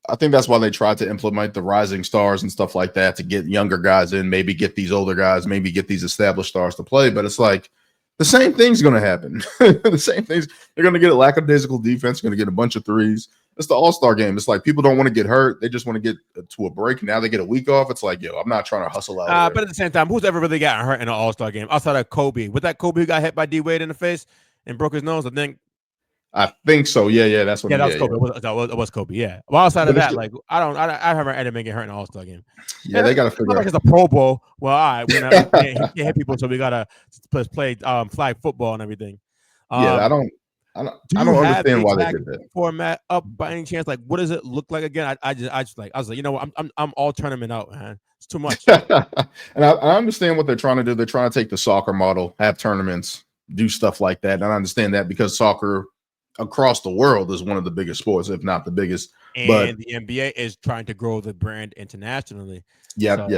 I think that's why they tried to implement the rising stars and stuff like that to get younger guys in, maybe get these older guys, maybe get these established stars to play. But it's like the same thing's going to happen. The same things. They're going to get a lackadaisical defense, going to get a bunch of threes. It's the All-Star game. It's like people don't want to get hurt. They just want to get to a break. Now they get a week off. It's like, yo, I'm not trying to hustle out. But at the same time, who's ever really gotten hurt in an All-Star game outside of Kobe? With that Kobe who got hit by D-Wade in the face? and broke his nose. I think so. Yeah, that's what. Yeah, that was Yeah, Kobe. It was Kobe. Yeah. Well, outside of But it's that, ju- like I haven't had him get hurt in an All-Star game. yeah, they got to It's figure not like out. it's a Pro Bowl. Well, all right, he can't hit people, so we gotta play flag football and everything. Yeah, Do I you don't have the understand why they exact did that. format up by any chance? Like, what does it look like again? I was like, you know what? I'm all tournament out, man. It's too much. And I understand what they're trying to do. They're trying to take the soccer model, have tournaments, do stuff like that. And I understand that because soccer across the world is one of the biggest sports, if not the biggest. And But the NBA is trying to grow the brand internationally. yeah, So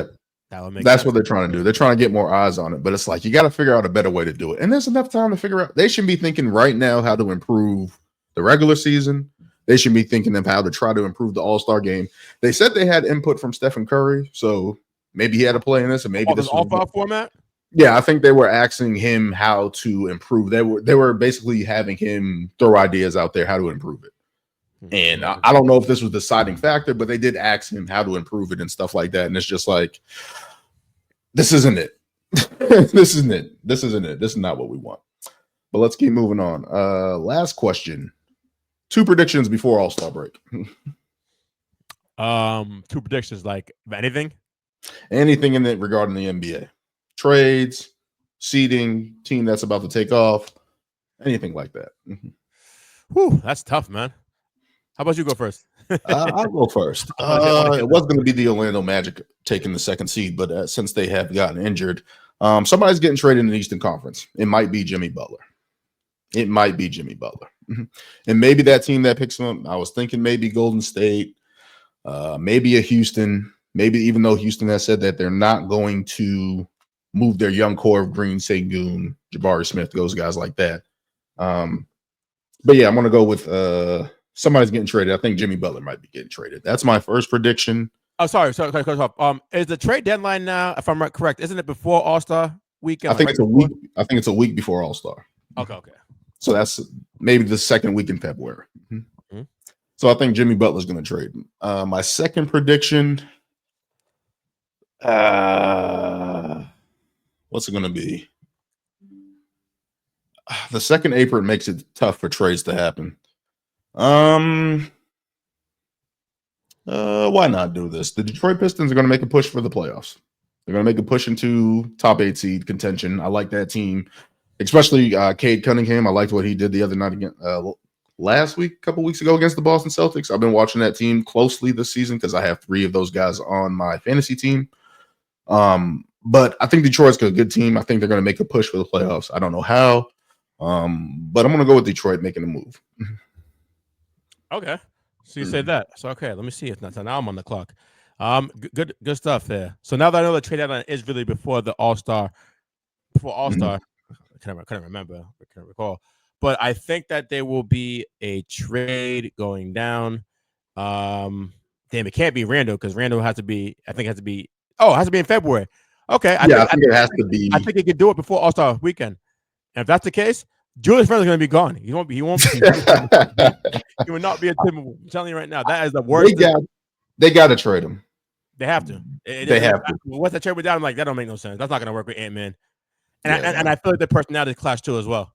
that would make that's sense. what they're trying to do. They're trying to get more eyes on it. But it's like you got to figure out a better way to do it. And there's enough time to figure out. They should be thinking right now how to improve the regular season. They should be thinking of how to try to improve the All-Star game. They said they had input from Stephen Curry, so maybe he had a play in this, and maybe this was All-Star format. Yeah, I think they were asking him how to improve. They were basically having him throw ideas out there how to improve it. And I don't know if this was the deciding factor, but they did ask him how to improve it and stuff like that. And it's just like, this isn't it. This isn't it. This isn't it. This is not what we want. But let's keep moving on. Last question. 2 predictions before All-Star break. 2 predictions, like anything in it regarding the NBA. Trades, seeding, team that's about to take off, anything like that. Whew, that's tough, man. How about you go first? I'll go first. It was going to be the Orlando Magic taking the 2nd seed, but since they have gotten injured, somebody's getting traded in the Eastern Conference. It might be Jimmy Butler. And maybe that team that picks him up, I was thinking maybe Golden State, maybe a Houston, maybe even though Houston has said that they're not going to move their young core of Green, Sengun, Jabari Smith, those guys like that. But yeah, I'm going to go with somebody's getting traded. I think Jimmy Butler might be getting traded. That's my first prediction. Oh, sorry. Is the trade deadline now, if I'm correct, isn't it before All-Star weekend? I think it's a week. I think it's a week before All-Star. Okay. So that's maybe the 2nd week in February. Mm-hmm. So I think Jimmy Butler's going to trade. My second prediction, what's it going to be? The second apron makes it tough for trades to happen. Why not do this? The Detroit Pistons are going to make a push for the playoffs. They're going to make a push into top 8 seed contention. I like that team, especially Cade Cunningham. I liked what he did the other night again, last week, a couple weeks ago against the Boston Celtics. I've been watching that team closely this season because I have 3 of those guys on my fantasy team. But I think Detroit's a good team. I think they're going to make a push for the playoffs. I don't know how, but I'm going to go with Detroit making a move. Okay. So you say that. So okay, let me see if not. So now I'm on the clock. Good stuff there. So now that I know the trade deadline is really before the All-Star, I couldn't remember. I can't recall. But I think that there will be a trade going down. Damn, it can't be Randall because Randall has to be. I think it has to be. Oh, it has to be in February. Okay. I think it has to be. I think he could do it before All-Star weekend. And if that's the case, Julius Randle's going to be gone. He won't be. He will not be a Timberwolves. I'm telling you right now, that is the worst. They got to trade him. They have to. They have to. Once that trade went down, I'm like, that don't make no sense. That's not going to work with Ant-Man. And I feel like the personality clash too as well.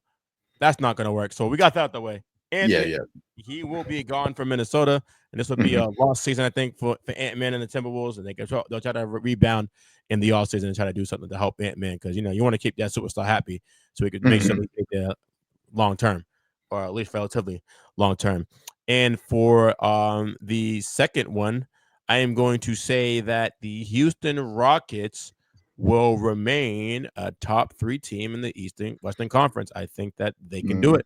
That's not going to work. So we got that out the way. Anthony, he will be gone from Minnesota, and this will be a lost season, I think, for Ant-Man and the Timberwolves, and they'll try to rebound in the offseason and try to do something to help Ant-Man because, you want to keep that superstar happy so we could make sure they get there long term, or at least relatively long term. And for the second one, I am going to say that the Houston Rockets will remain a top 3 team in the Western Conference. I think that they can do it.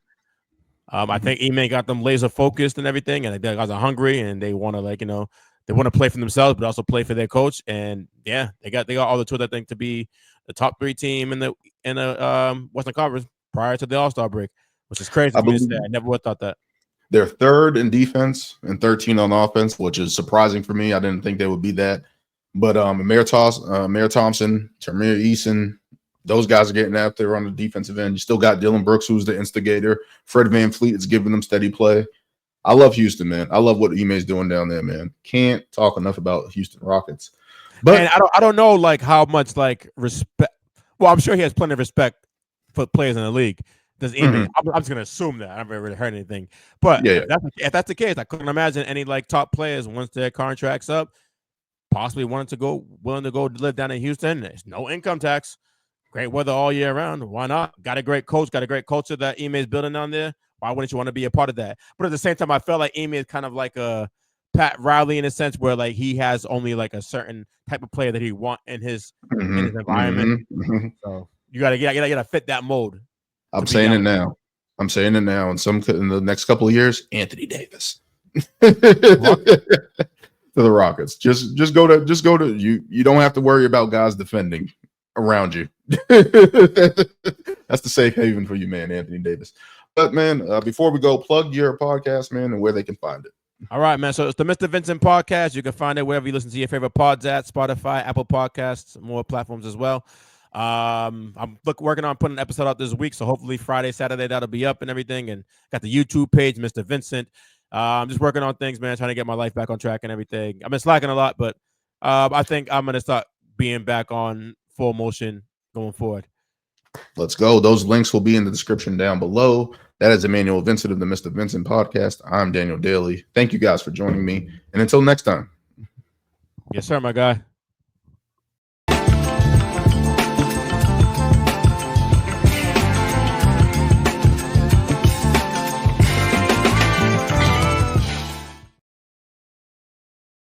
I think Ime got them laser focused and everything, and the guys are hungry and they want to they want to play for themselves, but also play for their coach. And yeah, they got all the tools, I think, to be the top 3 team in the Western Conference prior to the All-Star break, which is crazy. I never would have thought that. They're 3rd in defense and 13 on offense, which is surprising for me. I didn't think they would be that. But Amir Thompson, Tamir Eason, those guys are getting out there on the defensive end. You still got Dylan Brooks, who's the instigator. Fred VanVleet is giving them steady play. I love Houston, man. I love what Ime's doing down there, man. Can't talk enough about Houston Rockets. But and I don't know how much respect. Well, I'm sure he has plenty of respect for players in the league. Does Ime? I'm just gonna assume that I haven't really heard anything. But Yeah. if that's the case, I couldn't imagine any like top players once their contracts up, possibly willing to go live down in Houston. There's no income tax, great weather all year round. Why not? Got a great coach, got a great culture that Ime is building down there. Why wouldn't you want to be a part of that? But at the same time, I felt like Ime is kind of like a Pat Riley in a sense where like he has only like a certain type of player that he want in his environment. So you gotta fit that mold. I'm saying it now. In the next couple of years, Anthony Davis to the Rockets. Just go to you. You don't have to worry about guys defending around you. That's the safe haven for you, man, Anthony Davis. But man, before we go, plug your podcast, man, and where they can find it. All right, man. So it's the Mr. Vincent podcast. You can find it wherever you listen to your favorite pods at, Spotify, Apple Podcasts, more platforms as well. I'm working on putting an episode out this week, so hopefully Friday, Saturday that'll be up and everything. And got the YouTube page, Mr. Vincent. I'm just working on things, man, trying to get my life back on track and everything. I've been slacking a lot, but I think I'm gonna start being back on full motion going forward. Let's go. Those links will be in the description down below. That is Emmanuel Vincent of the Mr. Vincent podcast. I'm Daniel Daly. Thank you guys for joining me. And until next time. Yes, sir, my guy.